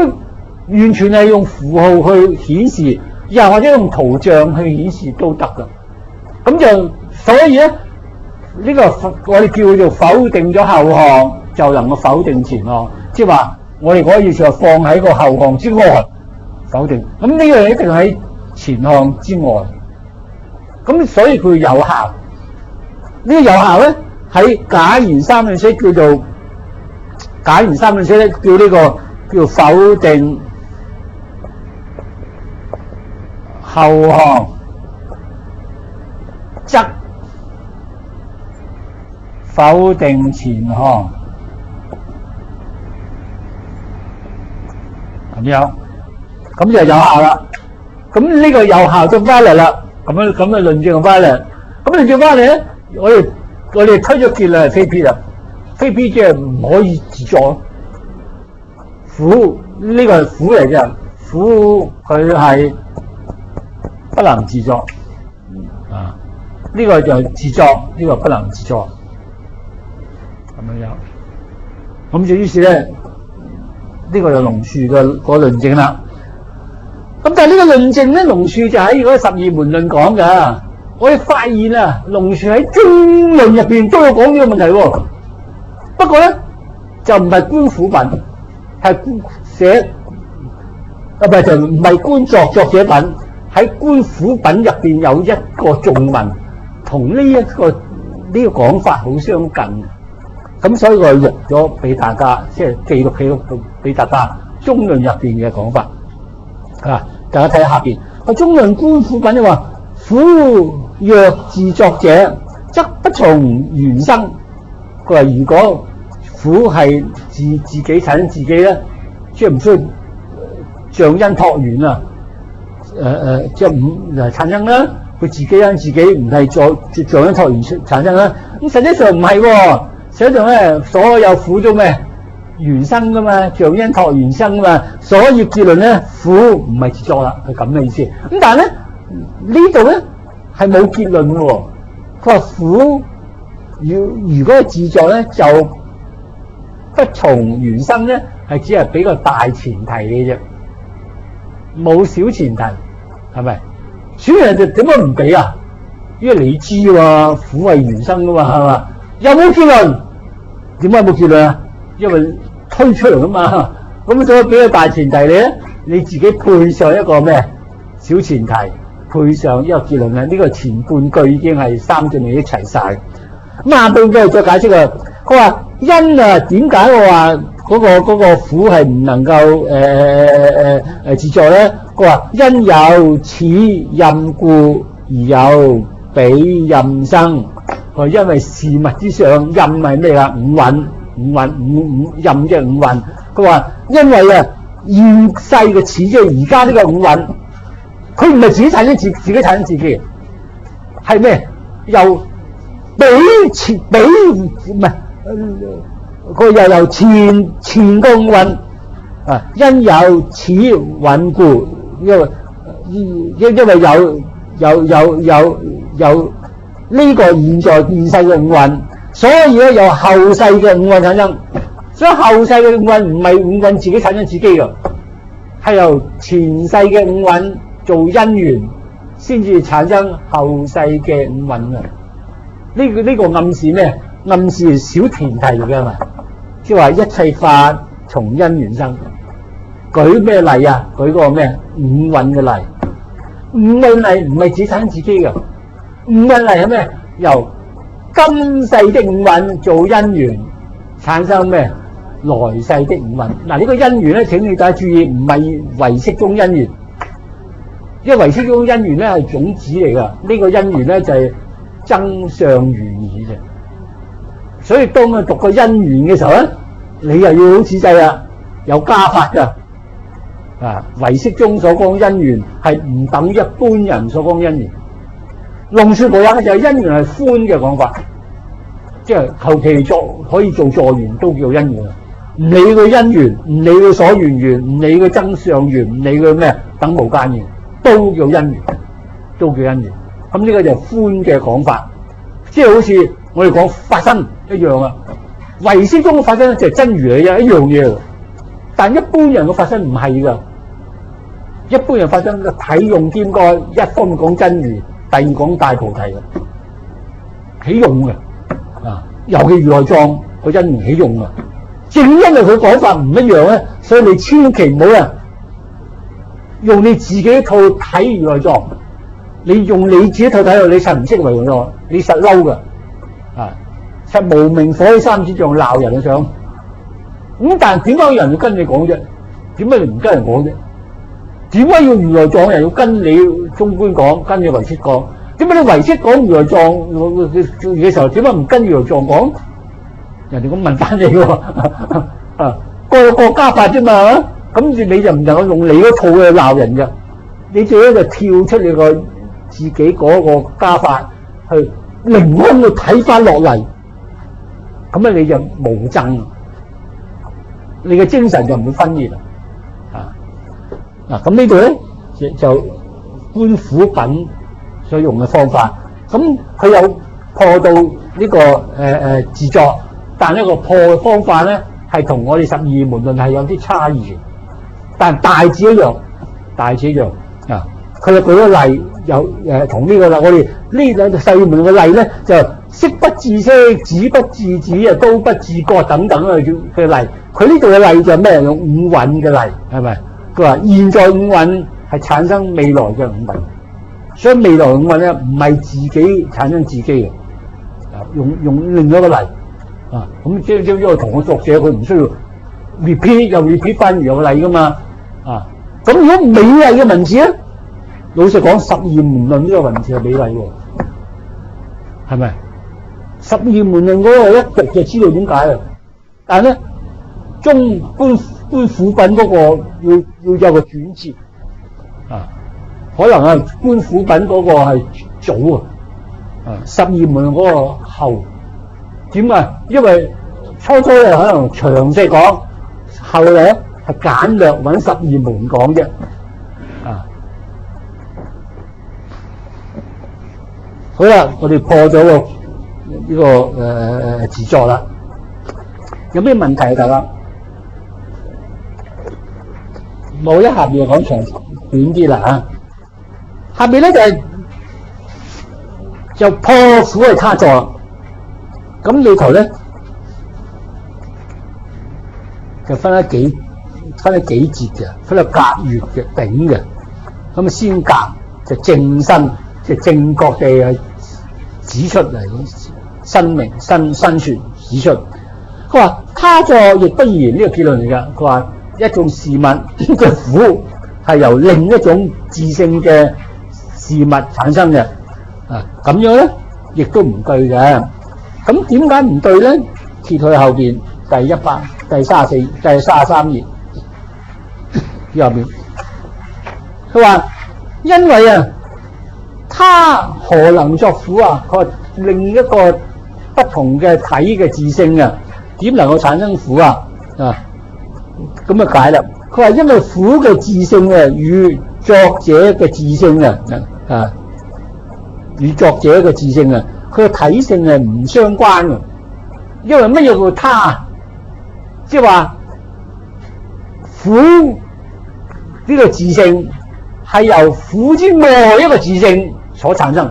完全係用符號去顯示，又或者用圖像去顯示都得嘅。咁就所以咧，呢個我哋叫做否定咗後項，就能夠否定前項，即係話我哋可以就放喺個後項之外否定。咁呢樣一定喺前項之外，咁所以佢有效。呢個有效咧喺假言三論式叫做。假言三論式咧，叫呢個叫否定後項則否定前項，咁樣，咁就有效啦。咁呢個有效就翻嚟啦。咁嘅論證翻嚟，咁論證翻嚟咧，我哋推咗結論係非 P 啦。非 P 即係唔可以自作，符呢個係符嚟嘅，符佢係不能自作啊！呢個就係自作，呢個不能自作咁樣。咁就於是咧，呢個就龍樹嘅個論證啦。咁但係呢個論證咧，龍樹就喺嗰個十二門論講㗎。我哋發現啊，龍樹喺中論入邊都有講呢個問題喎。不過咧就唔係觀苦品，係寫就唔係觀作者品。喺觀苦品入邊有一個頌文，同呢個講法好相近。咁所以我錄咗俾大家，即係記錄起俾大家中論入邊嘅講法。啊，大家睇下下邊。中論觀苦品就話：苦若自作者，則不從緣生。佢話如果苦係自己產生自己咧，即係唔需要像因託緣啊，即係唔產生啦。佢自己因自己唔係再像因託緣產生啦。咁實際上唔係喎，實際上咧所有苦都咩緣生噶嘛，像因託緣生噶嘛。所以結論咧，苦唔係自作啦，係咁嘅意思。咁但係咧呢度咧係冇結論嘅喎。佢話苦如果係自作咧，就不從原生咧，係只係俾個大前提嘅啫，冇小前提，係咪？小人就點解唔俾啊？因為你知喎，苦係原生噶嘛，係嘛？有冇結論？點解冇結論啊？因為推出嚟噶嘛。咁所以俾個大前提你咧，你自己配上一個咩小前提，配上一個結論咧，呢個前半句已經係三句未一齊晒。咁下半句再解釋啊，佢話因啊，點解我話嗰個苦係唔能夠自作咧？佢話因有此任故而有彼任生。佢因為事物之上任係咩啊？五蘊任嘅五蘊。佢話因為啊現世嘅此即係而家呢個五蘊，佢唔係自己產生自己產生自己，係咩？由比唔係佢又由前個五蘊啊，因有此蘊故，因為有呢個現世嘅五蘊，所以咧由後世嘅五蘊產生。所以後世嘅五蘊唔係五蘊自己產生自己嘅，係由前世嘅五蘊做因緣，先至產生後世嘅五蘊嘅。呢個暗示咩？暗示小前提嚟嘅嘛，即係話一切法從因緣生。舉咩例啊？舉個咩五蘊嘅例。五蘊例唔係自己產生自己嘅，五蘊例係咩？由今世的五蘊做因緣，產生咩？來世的五蘊。嗱，呢個因緣咧，請你大家注意，唔係唯識中因緣，因為唯識中因緣咧係種子嚟噶，呢個因緣咧就係增上緣義嘅。所以當我讀個因緣嘅時候咧，你又要好仔細啦，有加法噶。啊，唯識中所講因緣係唔等一般人所講因緣。龍樹菩薩就係因緣係寬嘅講法，即係求其作可以做助緣都叫因緣。唔理佢因緣，唔理佢所緣緣，唔理佢增上緣，唔理佢咩等無間緣，都叫因緣，都叫因緣。咁呢個就係寬嘅講法，即係好似我哋講法身一樣啊。唯識中嘅法身就係真如嚟嘅一樣嘢，但一般人嘅法身唔係噶。一般人法身嘅體用兼該，一方面講真如，第二講大菩提嘅起用嘅啊，尤其如來藏佢因緣起用啊。正因為佢講法唔一樣咧，所以你千祈唔好啊，用你自己套睇如來藏，你用你自己套睇，你實唔識為我，你實嬲噶啊！實無明火起三指像鬧人嘅相。咁但係點解有人要跟你講啫？點解你唔跟人講啫？點解要如來藏人要跟你中觀講，跟你唯識講？點解你唯識講如來藏嘅時候，點解唔跟如來藏講？人哋咁問翻你喎，啊，個個加法啫嘛，咁你就唔能夠用你嗰套去鬧人嘅，你最好就跳出你個自己嗰個加法去凌空去睇翻落嚟，咁咧你就無爭，你嘅精神就唔會分裂啊。嗱，咁呢度咧就觀苦品所用嘅方法，咁佢有破到呢個自作。但一個破嘅方法咧，係同我哋十二門論係有啲差異嘅，但大致一樣，啊！佢就舉個例，有同呢個啦，我哋呢兩十二門論嘅例咧，就識不自識、止不自止啊、刀不自割等等嘅例。佢呢度嘅例就係咩？用五蘊嘅例，係咪？佢話現在五蘊係產生未來嘅五蘊，所以未來五蘊咧唔係自己產生自己嘅，啊，用另一個例。啊，咁即係因為同個作者佢唔需要 repeat 又 repeat 翻原有例噶嘛，啊，咁如果美麗嘅文字咧，老實講十二門論呢個文字係美麗喎，係咪？十二門論嗰個一讀就知道點解啊，但係咧中觀苦品嗰個要有個轉折，啊，可能啊觀苦品嗰個係早啊，十二門論嗰個後。點啊？因為初咧可能詳細講，後嚟係簡略揾十二門講啫。啊，好啦，我哋破咗呢個自作啦。有咩問題大家？冇，一下邊講長短啲啦嚇。下邊咧就破苦係他作，咁裏頭咧就分咗幾節嘅，分咗甲乙嘅丙嘅。咁啊先甲就正身，即係正確地指出嚟，申明申說指出。佢話他作亦不然呢個結論嚟㗎。佢話一種事物嘅苦係由另一種自性嘅事物產生嘅，咁樣咧亦都唔對嘅。咁點解唔對咧？揭去後邊第33頁後邊，佢話因為啊，他何能作苦啊？佢話另一個不同嘅體嘅自性啊，點能夠產生苦啊？咁啊解啦。佢話因為苦嘅自性啊，與作者嘅自性與作者嘅自性啊，佢嘅體性係唔相關嘅。因為乜嘢叫他？即係話苦呢個自性係由苦之外一個自性所產生。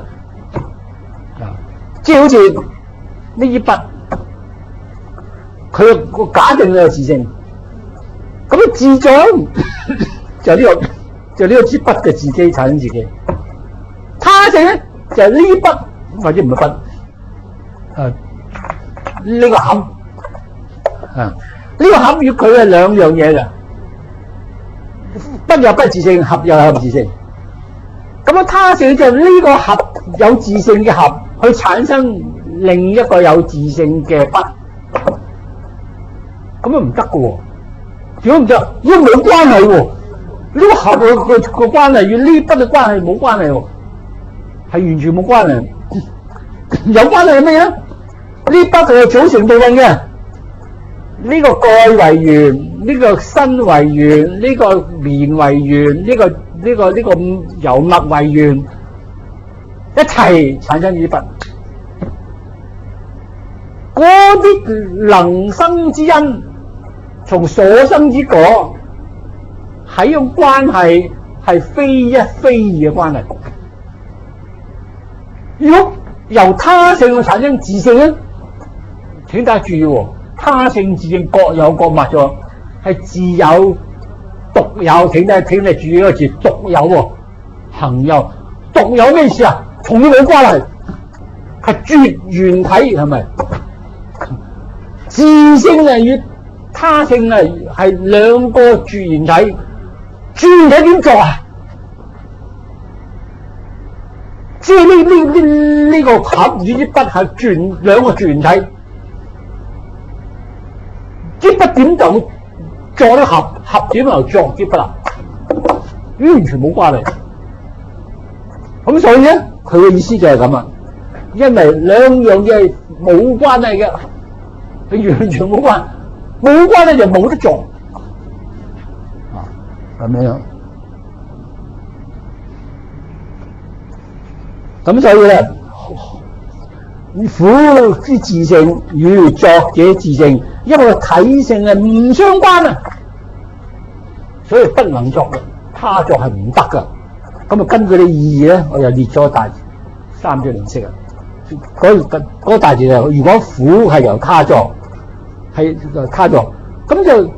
即係好似呢支筆，佢個假定嘅自性，咁啊自作就呢個支筆嘅自己產生自己。他性咧就係呢支筆或者唔係筆，呢個盒呢個盒與佢係兩樣嘢嘅，筆有筆自性，盒有盒自性。咁啊，他性就係呢個盒有自性嘅盒去產生另一個有自性嘅筆，咁啊唔得嘅喎。點解唔得？因為冇關係喎。呢個盒個關係與呢筆嘅關係冇關係喎，係完全冇關係。有關係係咩咧？呢筆係組成部分嘅，呢個蓋為圓，呢個身為圓，呢個面為圓，呢個油墨為圓，一齊產生呢筆。嗰啲能生之因，從所生之果，係一種關係，係非一非二嘅關係。如果由他性去產生自性咧，請大家注意喎，他性自性各有各物咗，係自有獨有。請你注意呢個字，獨有喎，恆有。獨有咩意思啊？同呢冇關係，係絕緣體，係咪？自性啊與他性啊係兩個絕緣體，絕緣體點做啊？即係呢個盒與支筆係兩個絕緣體，支筆點就作得盒點又作支筆啊？完全冇關係。咁所以咧，佢嘅意思就係咁啊，因為兩樣嘢冇關係嘅，佢完全冇關係就冇得做咁樣。咁所以咧，苦之自性與作者自性，因為體性係唔相關啊，所以不能作嘅，他作係唔得噶。咁啊，根據你意義咧，我又列咗大三隻零色啊。嗰個大字就，如果苦係由他作，係他作，咁就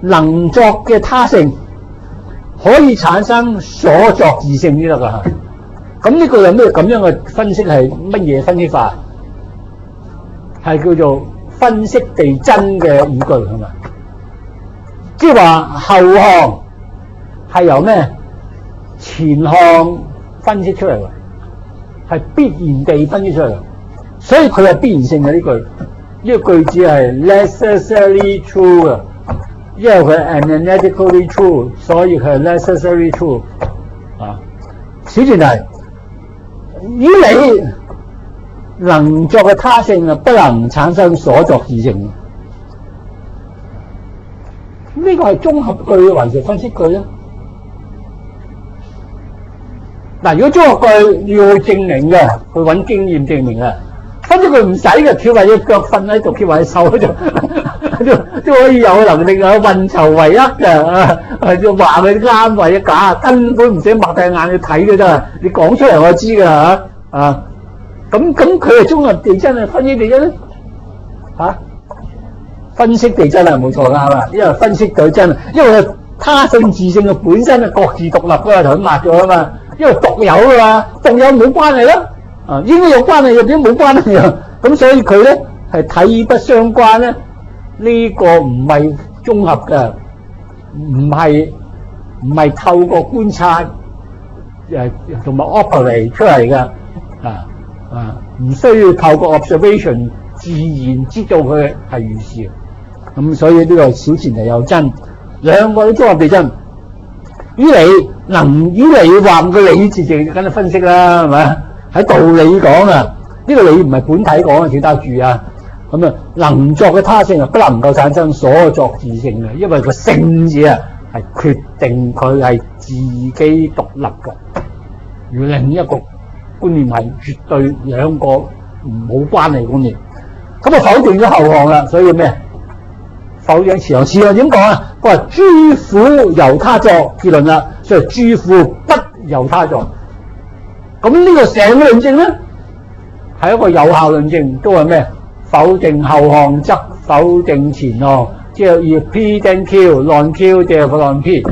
能作嘅他性可以產生所作自性先得噶。咁呢個有咩咁樣嘅分析係乜嘢分析法？係叫做分析地真嘅語句係咪？即係話後項係由咩前項分析出嚟嘅，係必然地分析出嚟嘅，所以佢係必然性嘅呢句。呢個句子係 necessarily true 嘅，因為佢係 analytically true，所以佢係 necessarily true 啊。小前提。以你能作嘅他性啊，不能產生所作自性。呢個係綜合句還是分析句咧？嗱，如果中學句要去證明嘅，去揾經驗證明嘅，分析佢唔使嘅，翹埋隻腳瞓喺度，翹埋隻手喺度，都可以有能力啊，運籌帷幄嘅，就話佢啱或者假，根本唔使擘大眼去睇嘅啫。你講出嚟我知㗎嚇啊！咁佢係綜合地質啊，分析地質咧嚇，分析地質係冇錯㗎嘛，因為分析地質，因為他性自性嘅本身係各自獨立㗎嘛，頭先抹咗啊嘛。因為獨有㗎嘛，獨有冇關係啦，啊應該有關係，又點冇關係啊？咁所以佢咧係體不相關咧，呢個唔係綜合嘅，唔係透過觀察同埋 operate 出嚟嘅，唔需要透過 observation 自然知道佢係如是。咁所以呢個小前提有真，兩個都綜合地真。於你話個理字就梗係分析啦，係咪？喺道理講啊，呢個理唔係本體講啊，請大家注意啊。咁啊，能作嘅他性啊，不能夠產生所作自性嘅，因為個性字啊係決定佢係自己獨立嘅。而另一個觀念係絕對兩個冇關係觀念，咁啊否定咗後項啦。所以咩？否定前項，前項點講啊？佢話諸苦由他作，結論啦。所以諸苦不由他作。咁呢個成個論證咧，係一個有效論證，都係咩？否定後項則否定前項，即係要 P then Q，non Q 即係 non P，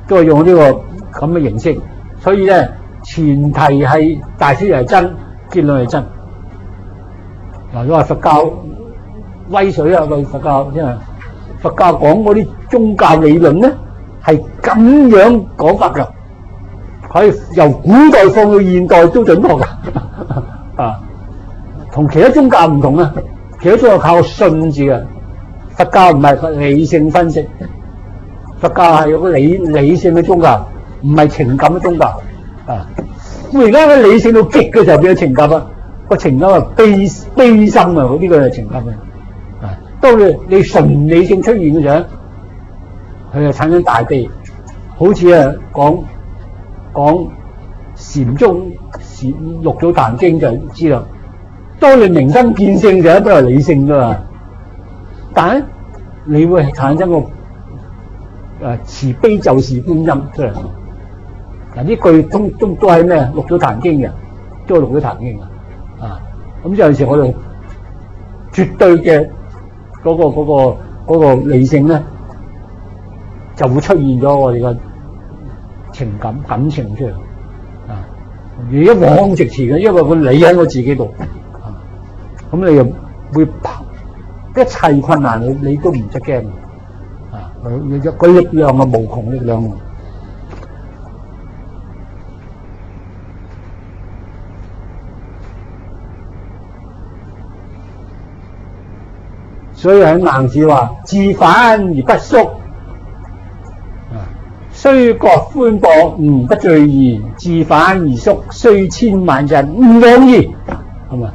都係用呢個咁嘅形式。所以咧，前提係大師係真，結論係真。嗱，如果話佛教威水啊，個佛教因為佛教講嗰啲宗教理論咧，係咁樣講法㗎，可以由古代放到現代都準確㗎，同其他宗教唔同啊！其他宗教靠信字嘅，佛教唔係理性分析，佛教係有個理性嘅宗教，唔係情感嘅宗教啊！咁而家嘅理性到極嘅時候變咗情感啊，個情感啊悲心啊，呢個係情感嘅。當你純理性出現嘅時候，佢就產生大悲，好似講禪宗六祖壇經就知啦。當你明心見性就都係理性噶嘛，但係你會產生個慈悲就是觀音出嚟。嗱呢句都係咩？六祖壇經嘅，都係六祖壇經嘅啊。咁有陣時我哋絕對嘅嗰個理性咧，就會出現咗我哋嘅感情出嚟啊！而一往直前嘅，因為個理喺我自己度啊，咁你又會一切困難你都唔使驚啊！佢力量啊，無窮力量啊！所以喺孟子話：自反而不縮，雖覺寬博不贅言；自反而縮，雖千萬人唔往矣。係咪？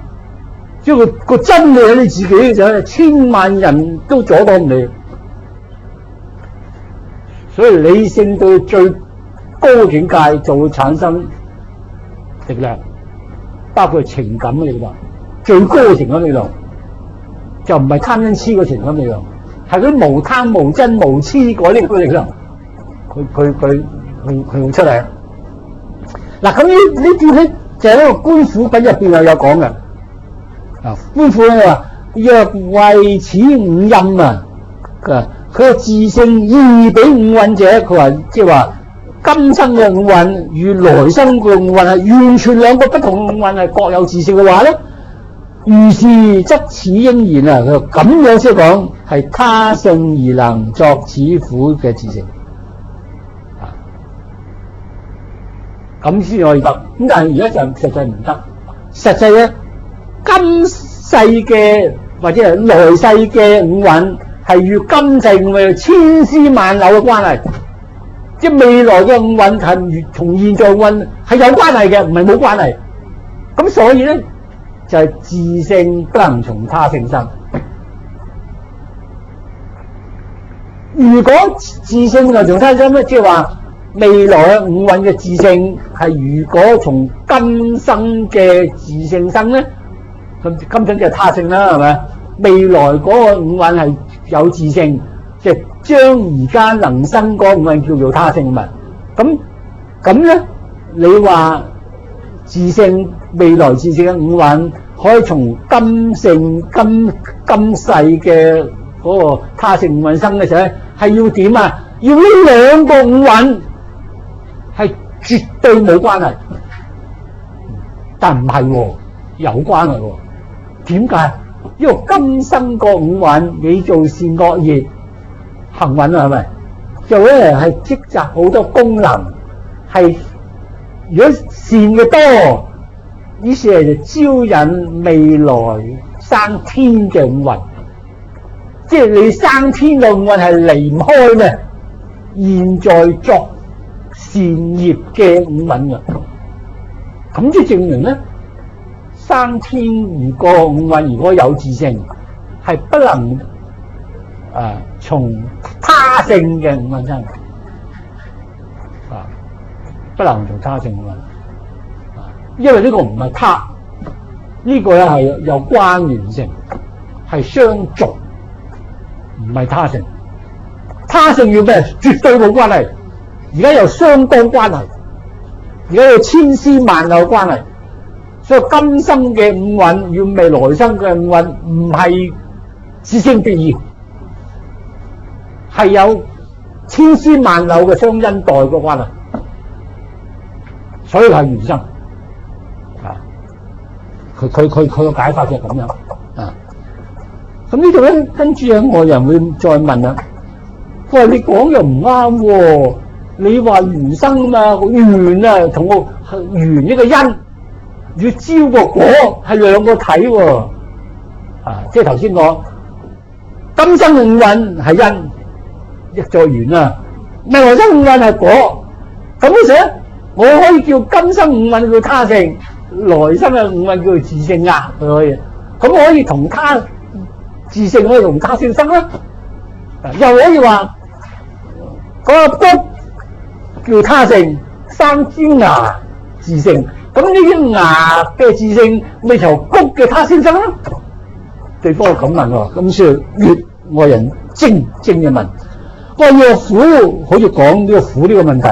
即係個真理喺你自己嘅時候，千萬人都阻擋唔你。所以理性到最高境界就會產生力量，包括情感嘅力量，最高嘅情感力量。就唔係貪嗔痴個情感力量，係嗰啲無貪無嗔無痴嗰啲力量，佢會出嚟。嗱，咁呢啲咧就喺個觀苦品入邊又有講嘅。啊，觀苦咧話若為此五陰啊，佢個自性異比五蘊者，佢話即係話今生嘅五蘊與來生嘅五蘊係完全兩個不同五蘊，係各有自性嘅話咧。如是則此應然啊！佢咁樣先講係他性而能作此苦嘅自性啊，咁先可以得。咁但係而家就實際唔得。實際咧，今世嘅或者係來世嘅五蘊係與今世五蘊千絲萬縷嘅關係，即係未來嘅五蘊係同現在五蘊係有關係嘅，唔係冇關係。咁所以咧。就係自性不能從他性生。如果自性能從他性生咧，即係話未來嘅五蘊嘅自性係如果從今生嘅自性生咧，咁今生即係他性啦，係咪？未來嗰個五蘊係有自性，即係將而家能生嗰五蘊叫做他性嘛。咁咧，你話自性未來自性嘅五蘊可以從今性今世嘅嗰個他性五蘊生嘅時候咧，係要點啊？要呢兩個五蘊係絕對冇關係，但唔係喎，有關係喎。點解？因為今生個五蘊，你做善惡業行運啊，係咪？就咧係積集好多功能，係如果善嘅多，於是係就招引未來生天嘅五蘊。即係你生天嘅五蘊係離唔開咩？現在作善業嘅五蘊嘅，咁即係證明咧，生天如果五蘊如果有自性，係不能從他性嘅五蘊生，不能從他性五蘊，因為呢個唔係他，呢個咧係有關聯性，係相續，唔係他性。他性要咩？絕對冇關係。而家有相當關係，而家有千絲萬縷關係。所以今生嘅五蘊與未來生嘅五蘊唔係自性別異，係有千絲萬縷嘅相因代嘅關係。所以係緣生。佢嘅解法就係咁樣。咁呢度咧，跟住咧，我人會再問啦。佢話你講又唔啱喎，你話緣生嘛，緣啊同個緣一個因與招個果係兩個體喎，即係頭先講今生五蘊係因，一再緣啊，未來生五蘊係果，咁嗰時我可以叫今生五蘊叫他性，來生嘅五蘊叫做自性啊，佢可以，咁我可以同他自性可以同他性生啦，又可以話。嗰個谷叫他性，生枝芽自性，咁呢啲芽嘅自性咪由谷嘅他性生啦？對方咁問喎，咁所以越外人精嘅問，我話要苦好似講呢個苦呢個問題，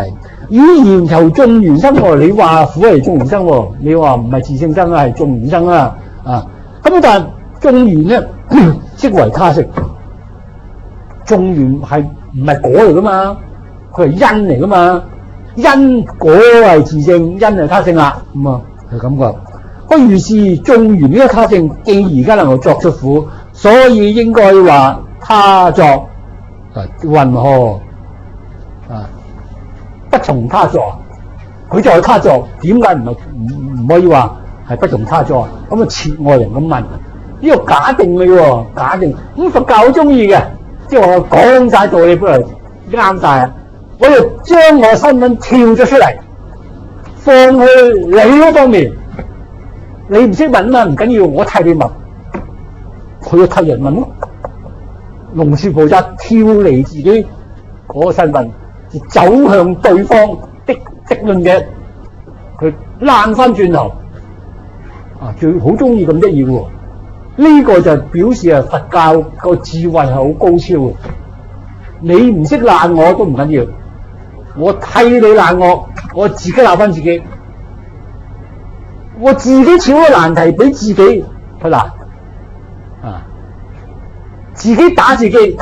語言由眾緣生喎，你話苦係眾緣生喎，你話唔係自性生啊，係眾緣生啊，咁但係眾緣咧即為他性，眾緣係唔係果嚟噶嘛？佢係因嚟噶嘛？因果係自性，因係他性啦。咁啊係咁噶。不如是眾緣呢個他性，既而家能夠作出苦，所以應該話他作云何不從他作？佢就係他作，點解唔可以話係不從他作？咁啊，切外人咁問，呢個假定嘅喎，假定。咁佛教好中意嘅，即係我講晒道理出嚟啱晒啊！我就將我身份跳咗出嚟，放去你嗰方面。你唔識問嘛，唔緊要，我替你問。佢就替人問咯。龍樹菩薩跳離自己嗰個身份，走向對方的論嘅，佢爛翻轉頭。最好中意咁得意喎。呢個就表示佛教個智慧係好高超嘅。你唔識爛我都唔緊要，我替你爛我自己鬧翻自己，我自己挑個難題俾自己去難，自己打自己。金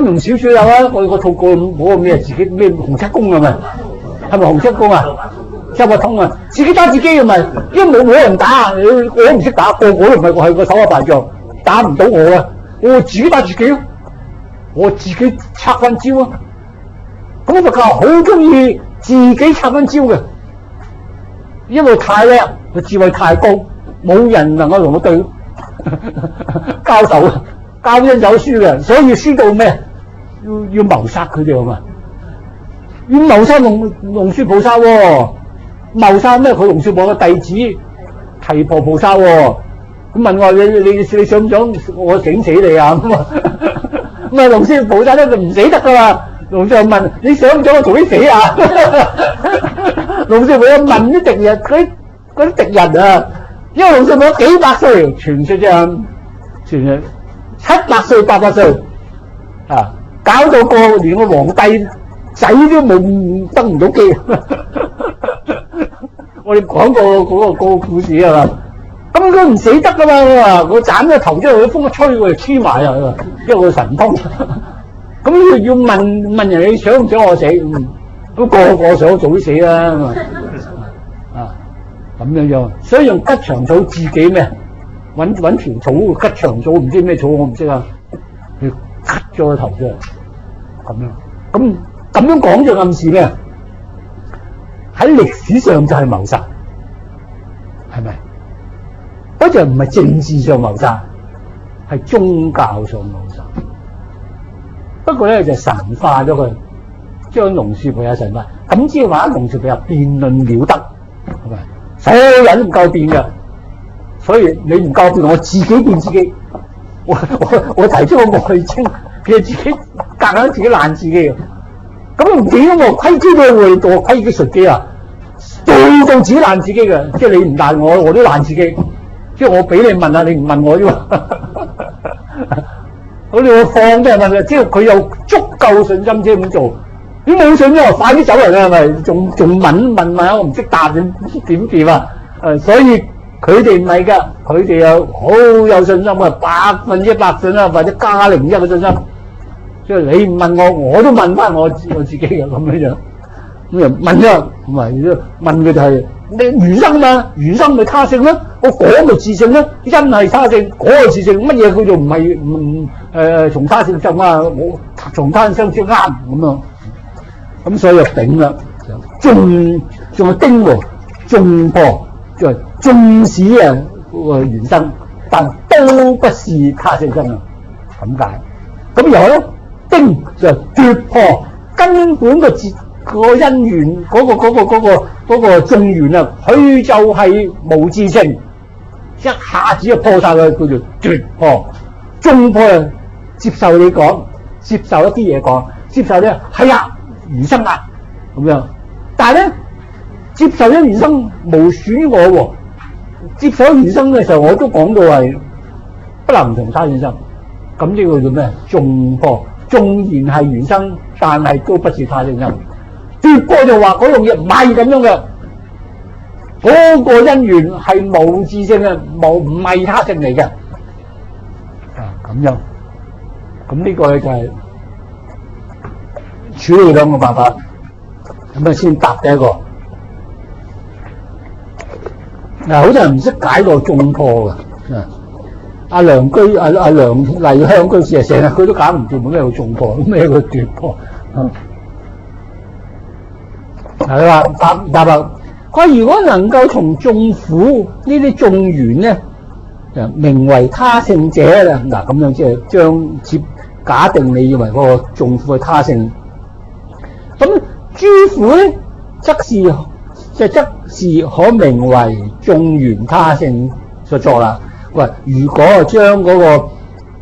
庸小說有啊，我套過嗰個咩自己咩洪七公係咪？係咪洪七公啊？周伯通啊，自己打自己係咪？因為冇人打，我都唔識打，個個都唔係我係個手下敗將，打唔到我啊！我自己打自己咯，我自己拆翻招啊！咁佛教好中意自己拆翻招嘅，因為太叻，佢智慧太高，冇人能夠同佢對交手啊，交恩有輸嘅，所以輸到咩？要謀殺佢哋啊嘛，要謀殺龍樹菩薩喎。謀殺咩？佢龍樹菩薩嘅弟子提婆菩薩喎。咁問我你想唔想我整死你啊？咁啊龍樹菩薩咧就唔死得噶嘛。老師又問你想唔想我做啲死啊？老師會問啲敵人，嗰啲敵人啊，因為老師講幾百歲，傳說啫，傳說700歲、800歲啊，搞到連個皇帝仔都冇登唔到基。我哋講過嗰個故事啊嘛，咁佢唔死得噶嘛，佢斬咗頭之後，佢風一吹佢就黐埋啊，因為佢神通。咁要問人你想唔想我死？都個個想早死啦，啊咁樣，所以用吉祥草自己咩？揾條草吉祥草，唔知咩草我唔識啊，要 cut 咗個頭出嚟，咁樣講就暗示咩？喺歷史上就係謀殺，係咪？嗰就唔係政治上謀殺，係宗教上謀殺。不過咧就神化咗佢，將龍樹培神化。咁即係話龍樹培辯論了得，係咪？所有人都唔夠辯嘅，所以你唔夠辯，我自己辯自己。我提出個外稱，其實自己夾硬自己爛自己嘅。咁唔掂啊！規矩都會做規矩術機啊，做到自己爛自己嘅，即係你唔爛我，我都爛自己。即係我俾你問啊，你唔問我啫嘛。好似我放俾人問嘅，即係佢有足夠信心先咁做。你冇信心，快啲走人啦，係咪？仲問下我唔識答點掂啊？所以佢哋唔係㗎，佢哋有好有信心啊，100%信心，或者加01嘅信心。即係你唔問我，我都問翻我自己嘅咁樣。咁又問咗，咁啊問佢就係你餘生嘛，餘生咪他性啦，我講咪自性啦，因係他性，嗰個自性乜嘢叫做唔係從他性生啊？我從他性生先啱咁樣。咁所以就頂啦，仲係丁喎，仲破就係縱使啊個原生，但都不是他性生啊，咁解。咁然後咧，丁就奪破根本個因緣嗰個眾緣啊，佢就係無自性，一下子就破晒佢，叫做奪破。中破啊，接受你講，接受一啲嘢講，接受咧係啊。餘生啊，咁樣，但係咧接受咗餘生無損我喎，接受餘生嘅時候我都講到係不能同他性生，咁呢個叫咩？縱破，縱然係餘生，但係都不是他性生。奪破就話嗰樣嘢唔係咁樣嘅，嗰個因緣係無自性嘅，唔係他性嚟嘅，啊咁樣，咁呢個咧就係處理兩個辦法，咁啊先答第一個。嗱，好多人唔識解個縱破嘅，阿梁居、阿梁麗香居士啊，成日佢都搞唔掂咩叫縱破，咩叫奪破。係啦，答啊！佢如果能夠從眾苦呢啲眾緣咧，名為他性者咧，嗱咁樣即係將假定你認為嗰個眾苦係他性。咁諸苦咧，則是可名為眾緣他性所作啦。喂，如果將嗰個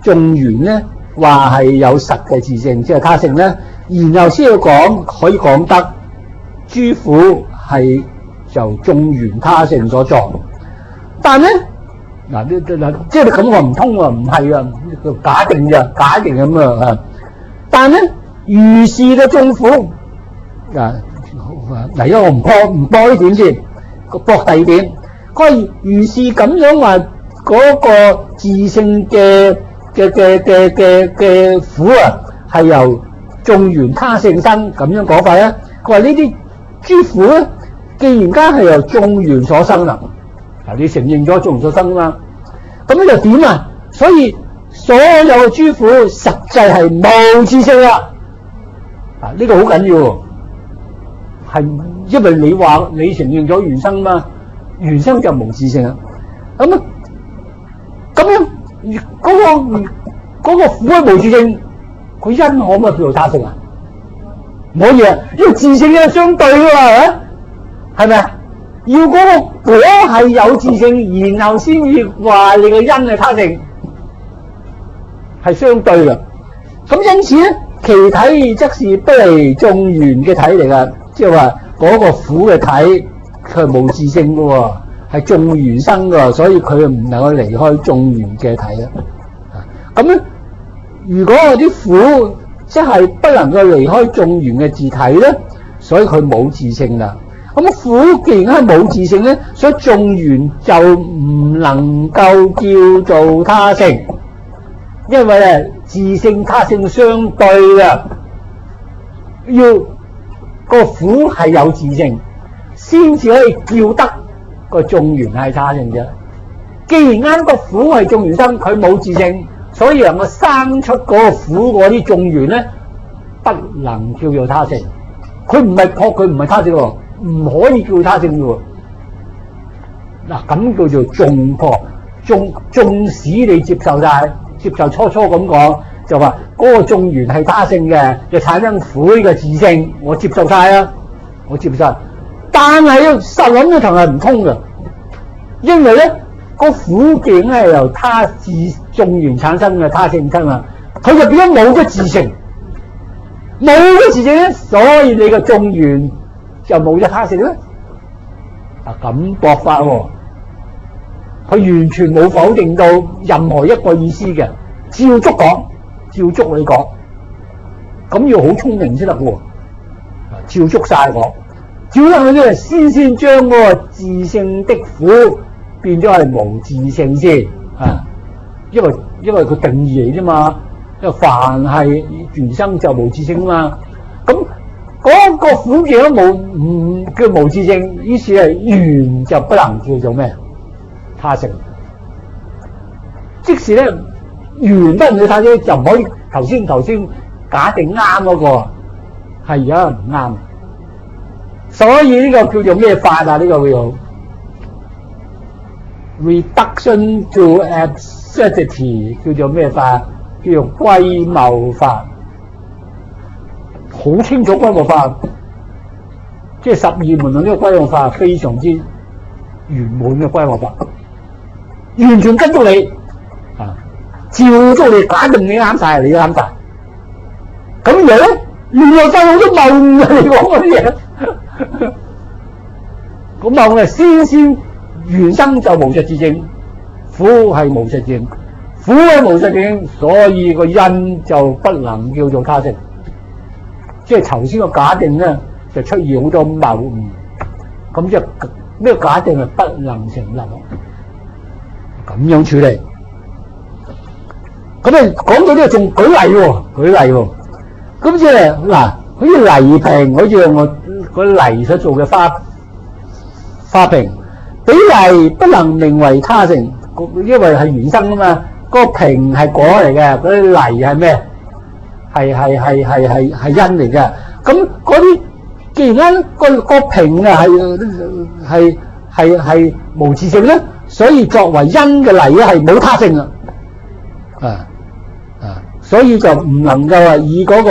眾緣咧話係有實嘅自性，即係他性咧，然後先要講可以講得諸苦係就眾緣他性所作。但咧嗱，即係你咁話唔通喎，唔係啊，假定啫，假定咁啊。但咧如是嘅眾苦。嗱，因為我唔播呢點先，播第二點。佢如是咁樣話嗰個自性嘅苦啊，係由眾緣他性生咁樣講法咧。佢話呢啲諸苦咧，既然間係由眾緣所生啦，嗱你承認咗眾緣所生啊嘛，咁呢就點啊？所以所有嘅諸苦實際係無自性啦。呢個好緊要。係因為你話你承認咗緣生嘛，緣生就無自性啦。咁樣嗰個苦係無自性，佢因可唔可以叫做他性啊？唔可以啊，因為自性係相對噶嘛，係咪啊？要嗰個果係有自性，然後先至話你個因係他性，係相對嘅。咁因此咧，其體則是不離眾緣嘅體嚟噶，即係話嗰個苦嘅體佢係無自性嘅喎，係眾緣生嘅，所以佢唔能夠離開眾緣嘅體啊。咁咧，如果嗰啲苦即係不能夠離開眾緣嘅自體咧，所以佢冇自性啦。咁苦既然係冇自性咧，所以眾緣就唔能夠叫做他性，因為咧自性他性相對嘅，要個苦係有自性，先至可以叫得個眾緣係他性啫。既然啱個苦係眾緣生，佢冇自性，所以能夠生出嗰個苦嗰啲眾緣咧，不能叫做他性。佢唔係佢唔係他性喎，唔可以叫他性嘅喎。嗱，咁叫做眾破，縱使你接受晒，接受初咁講，就話嗰個眾緣係他性嘅，就產生苦嘅自性，我接受晒啊，我接受晒。但係實諗呢層係唔通嘅，因為咧個苦境係由他自眾緣產生嘅他性生啊，佢就變咗冇咗自性。冇咗自性咧，所以你個眾緣就冇咗他性咧。咁駁法喎，佢完全冇否定到任何一個意思嘅，照足講，照足你講，咁要好聰明先得喎。照足晒講，照得佢咧，先將嗰個自性的苦變咗係無自性先啊，因為佢定義嚟啫嘛。凡係緣生就無自性啊嘛，咁嗰個苦境都唔叫無自性，於是係緣就不能叫做咩他性。即使咧緣不能叫他性，就唔可以頭先假定啱嗰個係而家唔啱，所以呢個叫做咩法啊？呢個叫做 reduction to absurdity， 叫做咩法？叫做歸謬法，好清楚歸謬法，即係十二門論呢個歸謬法非常之圓滿嘅歸謬法，完全跟足你啊，照足你，假定你啱晒，你都啱晒。咁而咧，原來晒好多謬嘅，你講嗰啲嘢，咁謬嘅先原生就無實自性，苦係無實自性。苦係無實性，所以個因就不能叫做他性。即係頭先個假定咧，就出現好多謬誤。咁即係呢個假定係不能成立。咁樣處理。咁啊講到呢個仲舉例喎。咁即係嗱，好似泥瓶，好似我嗰泥所做嘅花瓶，比泥不能名為他性，因為係原生啊嘛。嗰個瓶係果嚟嘅，嗰啲泥係咩？係因嚟嘅。咁嗰啲既然個瓶啊係無自性咧，所以作為因嘅泥咧係冇他性啊，所以就唔能夠話以嗰個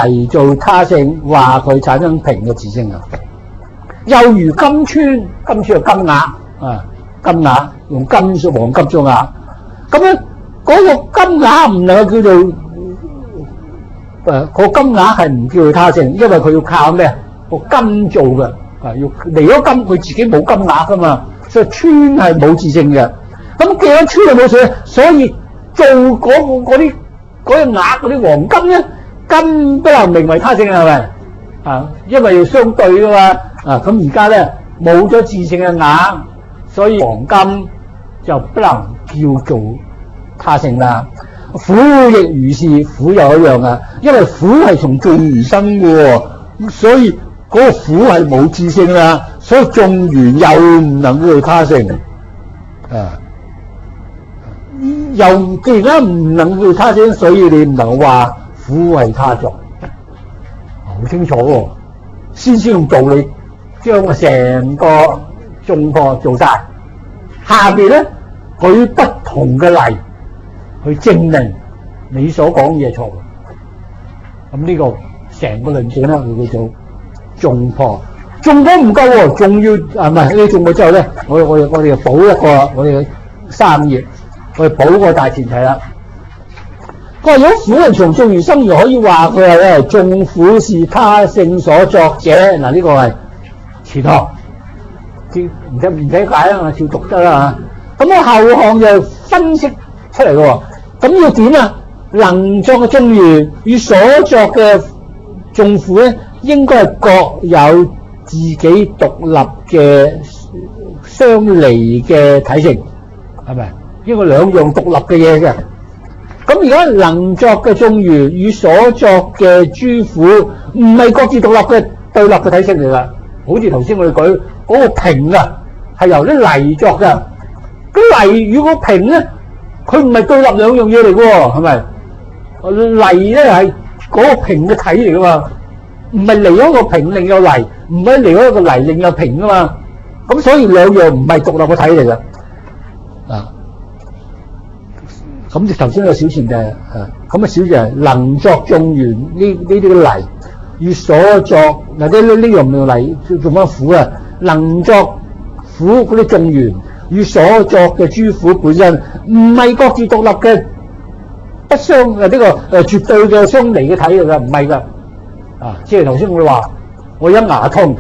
泥做他性，話佢產生瓶嘅自性啊。又如金川係金額啊，金額用黃金做額，咁咧。嗰個金額唔能夠叫做個金額係唔叫做他性，因為佢要靠咩？個金做嘅要離咗金，佢自己冇金額噶嘛，所以川係冇自性嘅。咁既然川係冇水，所以做嗰啲額嗰啲黃金咧，金不能名為他性係咪？因為要相對噶嘛。咁而家咧冇咗自性嘅額，所以黃金就不能叫做他性啦。苦亦如是，苦又一樣啊，因為苦係從眾緣生嘅，所以嗰個苦係冇自性啦，所以眾緣又唔能夠他性又既然唔能夠他性，所以你唔能話苦係他作，好清楚喎。先用道理將成個眾破做晒，下邊咧舉不同嘅例去證明你所講嘢錯。咁呢個成個論點咧，佢叫做眾破。眾破唔夠喎，仲要唔係你眾破之後咧，我哋又補一個我哋嘅3頁，我哋補個大前提啦。佢話如果苦係從眾緣生而可以話佢係咧眾苦是他性所作者。嗱，呢個係前項，唔使解啦，照讀得啦嚇。咁後項就分析出嚟嘅喎。咁要點啊？能作嘅眾緣與所作嘅眾苦咧，應該係各有自己獨立嘅相離嘅體性，係咪？應該兩樣獨立嘅嘢嘅。咁而家能作嘅眾緣與所作嘅諸苦，唔係各自獨立嘅對立嘅體性嚟㗎。好似頭先我哋舉嗰個瓶啊，係由啲泥作㗎。咁泥與個瓶咧，佢唔係對立兩樣嘢嚟㗎喎，係咪？泥咧係嗰個瓶嘅體嚟㗎嘛，唔係離開個瓶另有泥，唔係離開個泥另有瓶㗎嘛。咁所以兩樣唔係獨立嘅體嚟㗎。啊，咁頭先個小前就係咁啊，小就係能作眾緣呢啲嘅泥與所作嗱啲呢樣唔係泥做乜苦啊？能作苦嗰啲眾緣與所作嘅諸苦本身唔係各自獨立嘅不相呢個絕對嘅相離嘅體嚟㗎，唔係㗎。啊，即係頭先我哋話我有牙痛，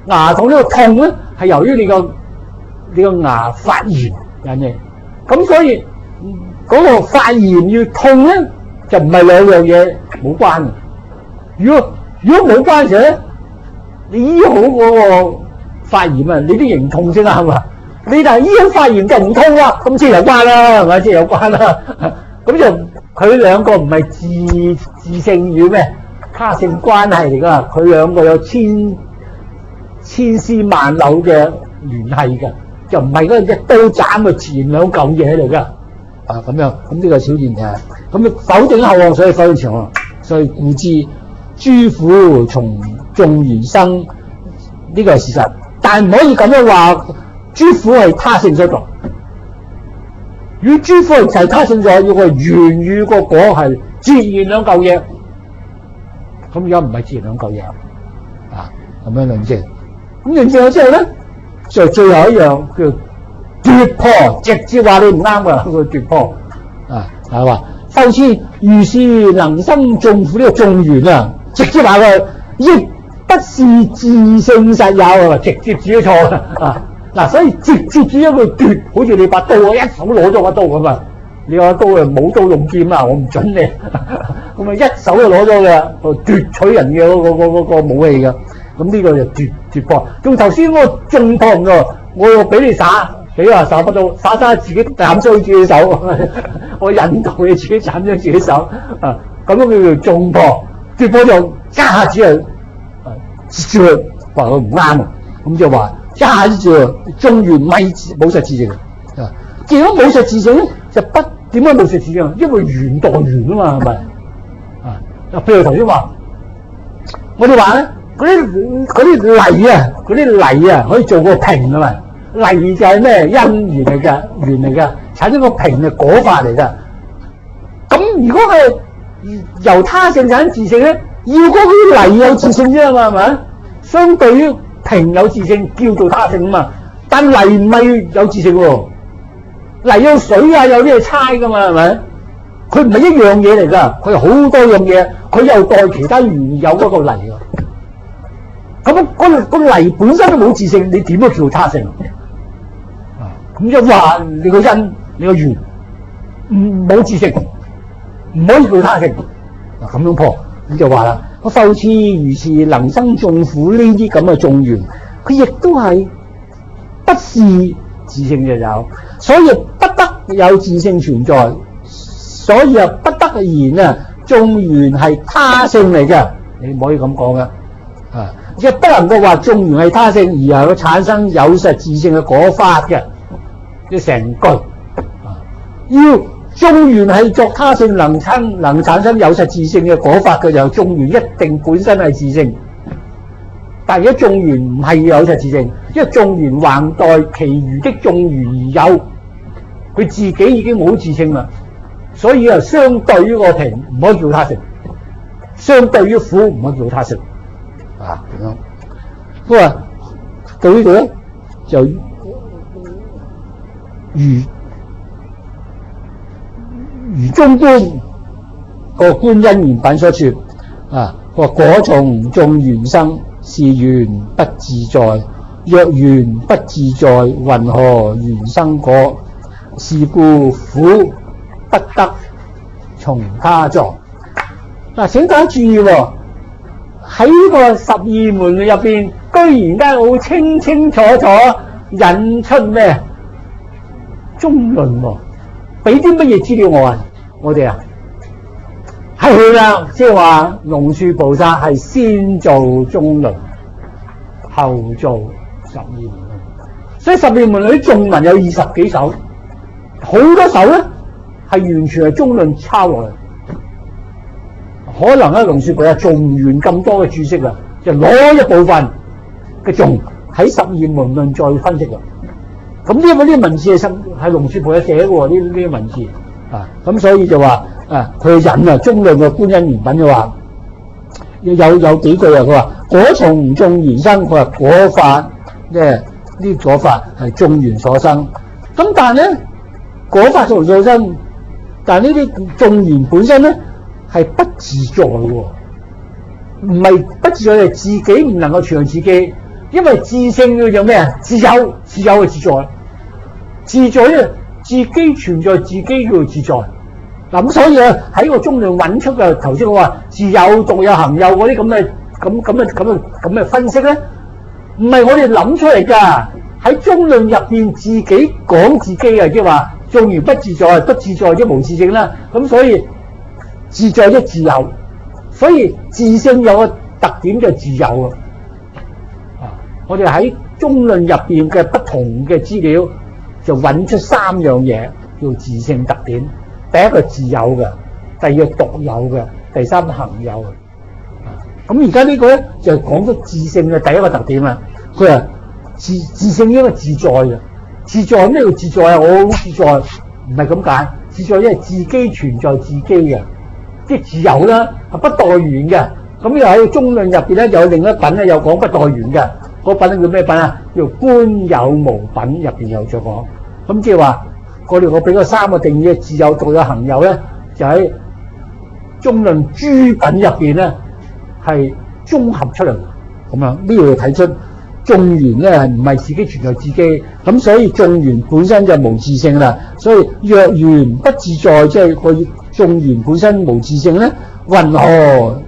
牙痛呢個痛咧係由於你個牙發炎引起，咁所以嗰個發炎要痛咧就唔係兩樣嘢冇關嘅。如果冇關嘅咧，你醫好嗰個發炎啊，你都認痛先啱嘛。你但係醫好發炎就唔痛啦，咁先有關啦，係咪？先有關啦。咁就佢兩個唔係自性與咩他性關係嚟㗎，佢兩個有千絲萬縷嘅聯繫㗎，就唔係嗰一刀斬嘅前兩嚿嘢嚟㗎。啊咁樣，咁呢個小前提，咁否定後項，所以否定前項，所以故知諸苦從眾緣生，呢個係事實，但唔可以咁樣話諸苦係他性所作。與諸苦係他性所作，要個緣與個果係自然兩嚿嘢，咁而家唔係自然兩嚿嘢啊，咁樣論證。咁論證咗之後咧，就最後一樣叫奪破，直接話你唔啱㗎，佢奪破啊，係話復次如是能生眾苦呢個眾緣啊，直接話佢亦不是自性實有啊，直接指咗錯啊。嗱，所以直接指咗佢奪，好似你把刀，我一手攞咗把刀咁啊！你把刀啊冇刀用劍啊，我唔準你，咁啊一手就攞咗嘅，奪取人嘅嗰個武器嘅，咁呢個就奪破。仲頭先嗰個中破㗎，我又俾你耍，俾話耍不到，耍自己斬傷自己手，我引導你自己斬傷自己手啊！咁樣叫做中破，奪破就一下子啊，截住佢話佢唔啱啊，咁就話。一下子就眾緣咪冇實自性啊！既然冇實自性咧，就不點解冇實自性？因為緣墮緣啊嘛，係咪啊？譬如頭先話，我哋話咧嗰啲泥啊，可以做個瓶啊嘛。泥就係咩因緣嚟㗎，緣嚟㗎，產生個瓶係果法嚟㗎。咁如果係由他性產生自性咧，要嗰啲泥有自性啫嘛，係咪？相對於瓶有自性叫做他性啊嘛，但泥唔係有自性喎，泥有水啊，有啲嘢猜噶嘛，係咪？佢唔係一樣嘢嚟噶，佢好多樣嘢，佢又代其他原有嗰個泥㗎。咁個泥本身都冇自性，你點都叫他性啊？咁即係話你個因，你個緣冇自性，唔可以叫他性啊！咁樣破，咁就話啦。我復次如是能生眾苦呢啲咁嘅眾緣，佢亦都係不是自性就有，所以不得有自性存在，所以不得言啊眾緣係他性嚟嘅，你唔可以咁講嘅啊！亦不能夠話眾緣係他性而係佢產生有實自性嘅果法嘅，即成句啊要。眾緣係作他性能產生有實自性嘅果法嘅，就眾緣一定本身係自性。但係如果眾緣唔係有實自性，因為眾緣還待其餘的眾緣而有，佢自己已經冇自性啦，所以相對於個瓶唔可以叫他性，相對於苦唔可以叫他性啊咁樣。不過到呢度咧就如中觀個觀因緣品所說啊，話果從眾緣生，是緣不自在。若緣不自在，云何緣生果？是故苦不得從他作。嗱，請大家注意喎，喺呢個十二門入邊，居然間好清清楚楚引出咩中論喎？俾啲乜嘢資料我啊？我哋啊，係啦，即係話龍樹菩薩係先做中論，後做十二門。所以十二門裏啲頌文有20幾首，好多首咧係完全係中論抄落嚟。可能咧龍樹菩薩做唔完咁多嘅注釋啊，就攞一部分嘅頌喺十二門論再分析啦。咁呢個啲文字係龍樹菩薩寫嘅喎，呢啲文字啊，咁所以就話啊，佢引啊中論嘅觀因緣品嘅話，有幾句啊，佢話果從眾緣生，佢話果法呢果法係眾緣所生。咁但係咧果法從所生，但係呢啲眾緣本身咧係不自在喎，唔係不自在，係自己唔能夠存在自己，因為自性叫做咩啊？自有嘅自在，自在咧自己存在自己叫做自在。嗱，咁所以啊喺個中論揾出嘅頭先我話自有獨有行有嗰啲咁嘅分析咧，唔係我哋諗出嚟㗎，喺中論入邊自己講自己啊，即係話眾緣不自在，不自在即無自性啦。咁所以自在即自有，所以自性有個特點就自有啊。我哋喺中論入邊嘅不同嘅資料就揾出3樣嘢叫自性特點。第一個自有嘅，第二個獨有嘅，第三個行有嘅。咁而家呢個咧就講咗自性嘅第一個特點啦。佢話自性應該自在嘅，自在咩叫自在啊？我好自在，唔係咁解。自在因為自己存在自己嘅，即係自有啦，係不待緣嘅。咁又喺中論入邊咧，有另一品咧，有講不待緣嘅。嗰品叫咩品啊？叫觀有無品，入邊有再講。咁即係話我俾個3個定義，自有、獨有、行有咧，就喺中論諸品入邊咧係綜合出嚟。咁樣呢度就睇出眾緣咧係唔係自己存在自己，咁所以眾緣本身就無自性啦。所以若緣不自在，即係個眾緣本身無自性咧，云何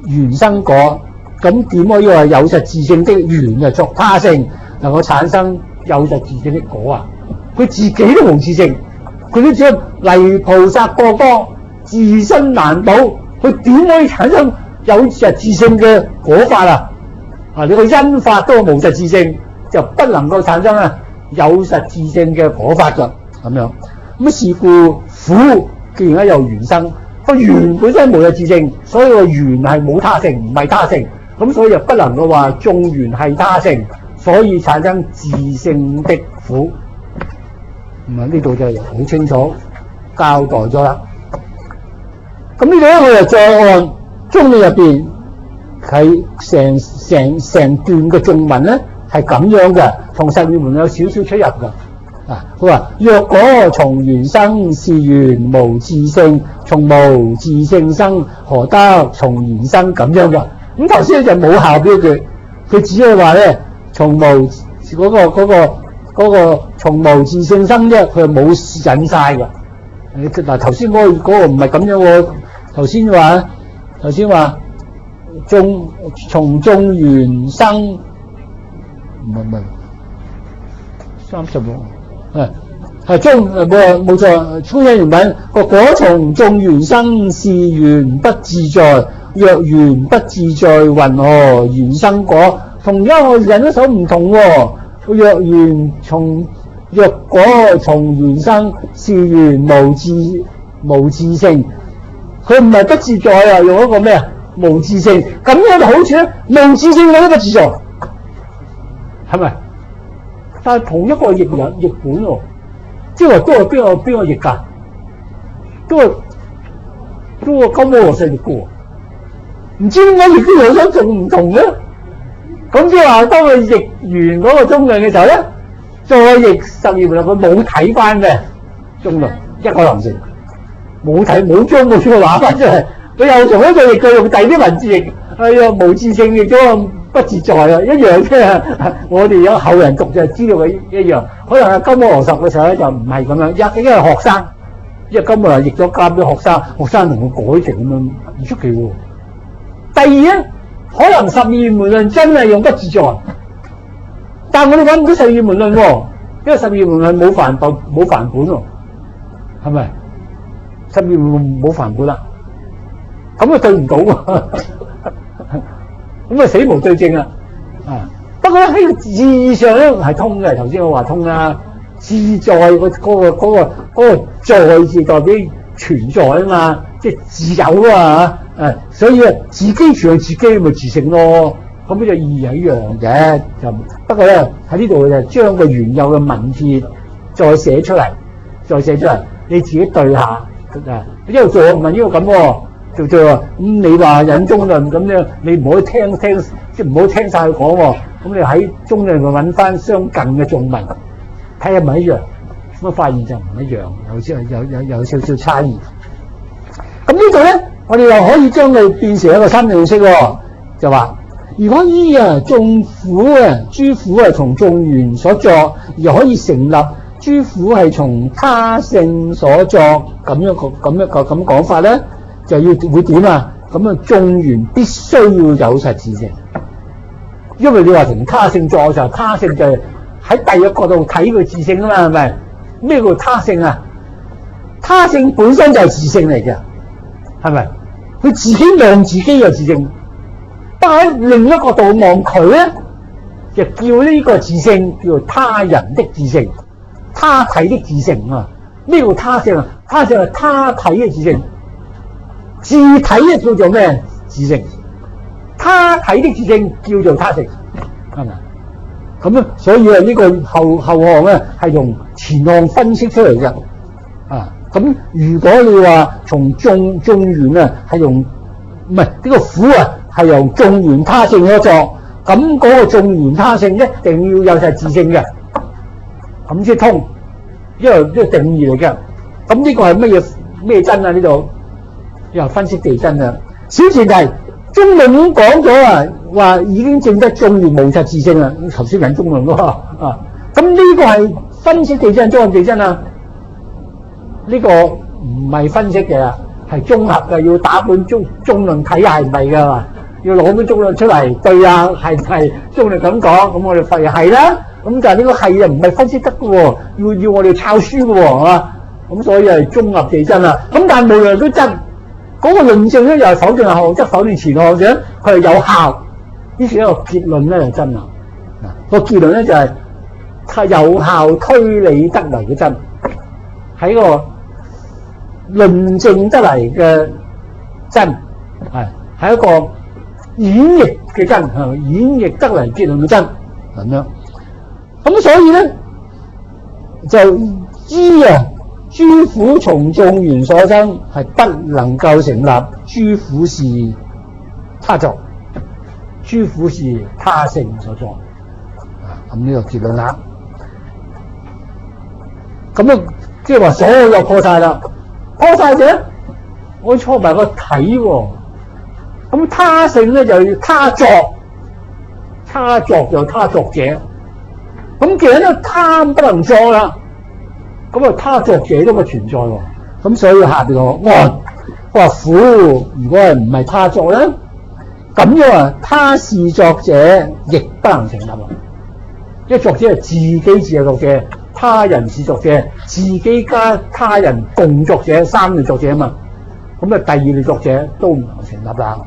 緣生果？咁點可以話有實自性的緣就作他性，能夠產生有實自性的果啊？佢自己都無自性，佢都只係泥菩薩過江，自身難保，佢點可以產生有實自性嘅果法啊？啊！你個因法都無實自性，就不能夠產生有實自性嘅果法㗎。咁樣咁是故苦既然有緣生，個緣本身無實自性，所以個緣係冇他性，唔係他性，咁所以就不能夠話眾緣係他性，所以產生自性的苦。咁啊，呢度就好清楚交代咗啦。咁呢度咧，我就再按中論入邊係成段嘅頌文咧係咁樣嘅，同十二門有少少出入嘅。啊，佢話若果從緣生，是緣無自性，從無自性生，何得從緣生？咁樣嘅。咁頭先就冇下標句，佢只係話咧從無嗰個從無自性生啫，佢係冇引晒嘅。嗱，頭先嗰個唔係咁樣喎。頭先話從眾緣生，唔係36，係中冇錯，觀因緣品個果從眾緣生，是緣不自在。若緣不自在，云何緣生果？同樣我引一首唔同喎。若果從緣生，是緣無自性，佢唔係不自在啊，用一個咩啊？無自性，咁樣嘅好處咧，無自性有一個自在，係咪？但係同一個譯本喎，即係話都係邊個譯㗎？都係金摩羅什譯嘅喎，唔知點解譯啲兩首仲唔同咧？咁即係話當佢譯完嗰個中論嘅時候咧，再譯十二門，佢冇睇翻嘅中論一個能性，冇將冇書拿翻出嚟，佢又從一個譯句用第二啲文字譯，哎呀無自性譯咗不自在啊，一樣啫。我哋有後人讀就知道佢一樣，可能係金摩羅什嘅時候咧就唔係咁樣，因為學生，因為金摩羅譯咗交俾學生同佢改成咁樣，唔出奇喎。第二咧，可能十二門論真係用不自在，但我哋揾唔到十二門論喎，因為十二門論冇範本喎，係咪？十二門論冇範本啦，咁啊對唔到喎，咁啊死無對證啊！不過喺個字上咧係通嘅，頭先我話通啦，自在嗰個在字代表存在啊嘛，即係自有啊嚇，所以啊自己存有自己咪自性咯，咁就意義係一樣嘅，就不過咧喺呢度就將個原有嘅文字再寫出嚟，你自己對下啊，因為做唔係應該咁喎。做話你話引中論咁樣，你唔可以聽即係唔好聽晒佢講喎。咁你喺中論咪揾翻相近嘅頌文，睇下咪一樣。咁發現就唔一樣，有少少差異。咁呢度咧，我哋又可以將佢變成一個新認識喎，就話如果依眾苦諸苦係從眾緣所作，而可以成立諸苦係從他性所作，咁講法咧。就要會點啊？咁啊，眾緣必須要有實自性，因為你話從他性作嘅時候，他性就係喺第二個角度睇佢自性啊嘛，係咪？咩叫他性啊？他性本身就係自性嚟嘅，係咪？佢自己望自己嘅自性，但喺另一個角度望佢咧，就叫呢個自性叫做他人的自性、他體的自性啊！咩叫他性啊？他性係他體嘅自性。自體咧叫做咩？自性，他體的自性叫做他性，係咪？咁咧，所以啊，呢個後項咧係用前項分析出嚟嘅。咁如果你話從眾緣啊，係用唔係呢個苦啊，係由眾緣他性所作，咁嗰個眾緣他性一定要有實自性嘅，咁先通，因為呢個定義嚟嘅。咁呢個係咩真啊？呢度？又分析地真啦，小前提中論已經講咗啊，話已經證得眾緣無實自性啦。頭先引中論喎咁呢個係分析地真，綜合地真啊？呢個唔係分析嘅，係綜合嘅，要打本中論睇下係唔係㗎嘛？要攞本中論出嚟對啊，係中論咁講，咁我哋發現係啦。咁但係呢個係啊，唔係分析得嘅喎，要我哋抄書嘅喎，係嘛？咁所以係綜合地真啦。咁但係無論都真。嗰個論證咧又係否定後項，即係否定前項者，佢係有效。於是一個結論咧就真啦。個結論咧就係有效推理得嚟嘅真，喺個論證得嚟嘅真，係一個演繹嘅真，係演繹得嚟結論嘅真咁樣。咁所以咧就知啊。諸苦從眾緣所生，係不能夠成立。諸苦是他作，諸苦是他性所作。咁呢個結論啦。咁啊，即係話所有又破晒啦，破晒者，我錯埋個體喎。咁他性咧就要他作，他作就他作者。咁既然咧他不能作啦。咁啊，他作者都咪存在喎，咁所以下邊我話苦，如果係唔係他作咧，咁樣啊，他是作者亦不能成立喎。因為作者係自己自係作者，他人是作者，自己加他人共作者，三類作者啊嘛。咁啊，第二類作者都唔能成立啦。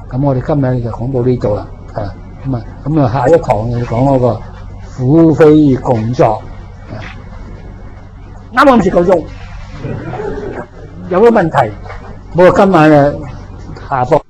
咁我哋今日就講到呢度啦，咁啊，下一堂就講嗰個苦非共作。啱啱10個鐘，有乜問題？我今晚下課。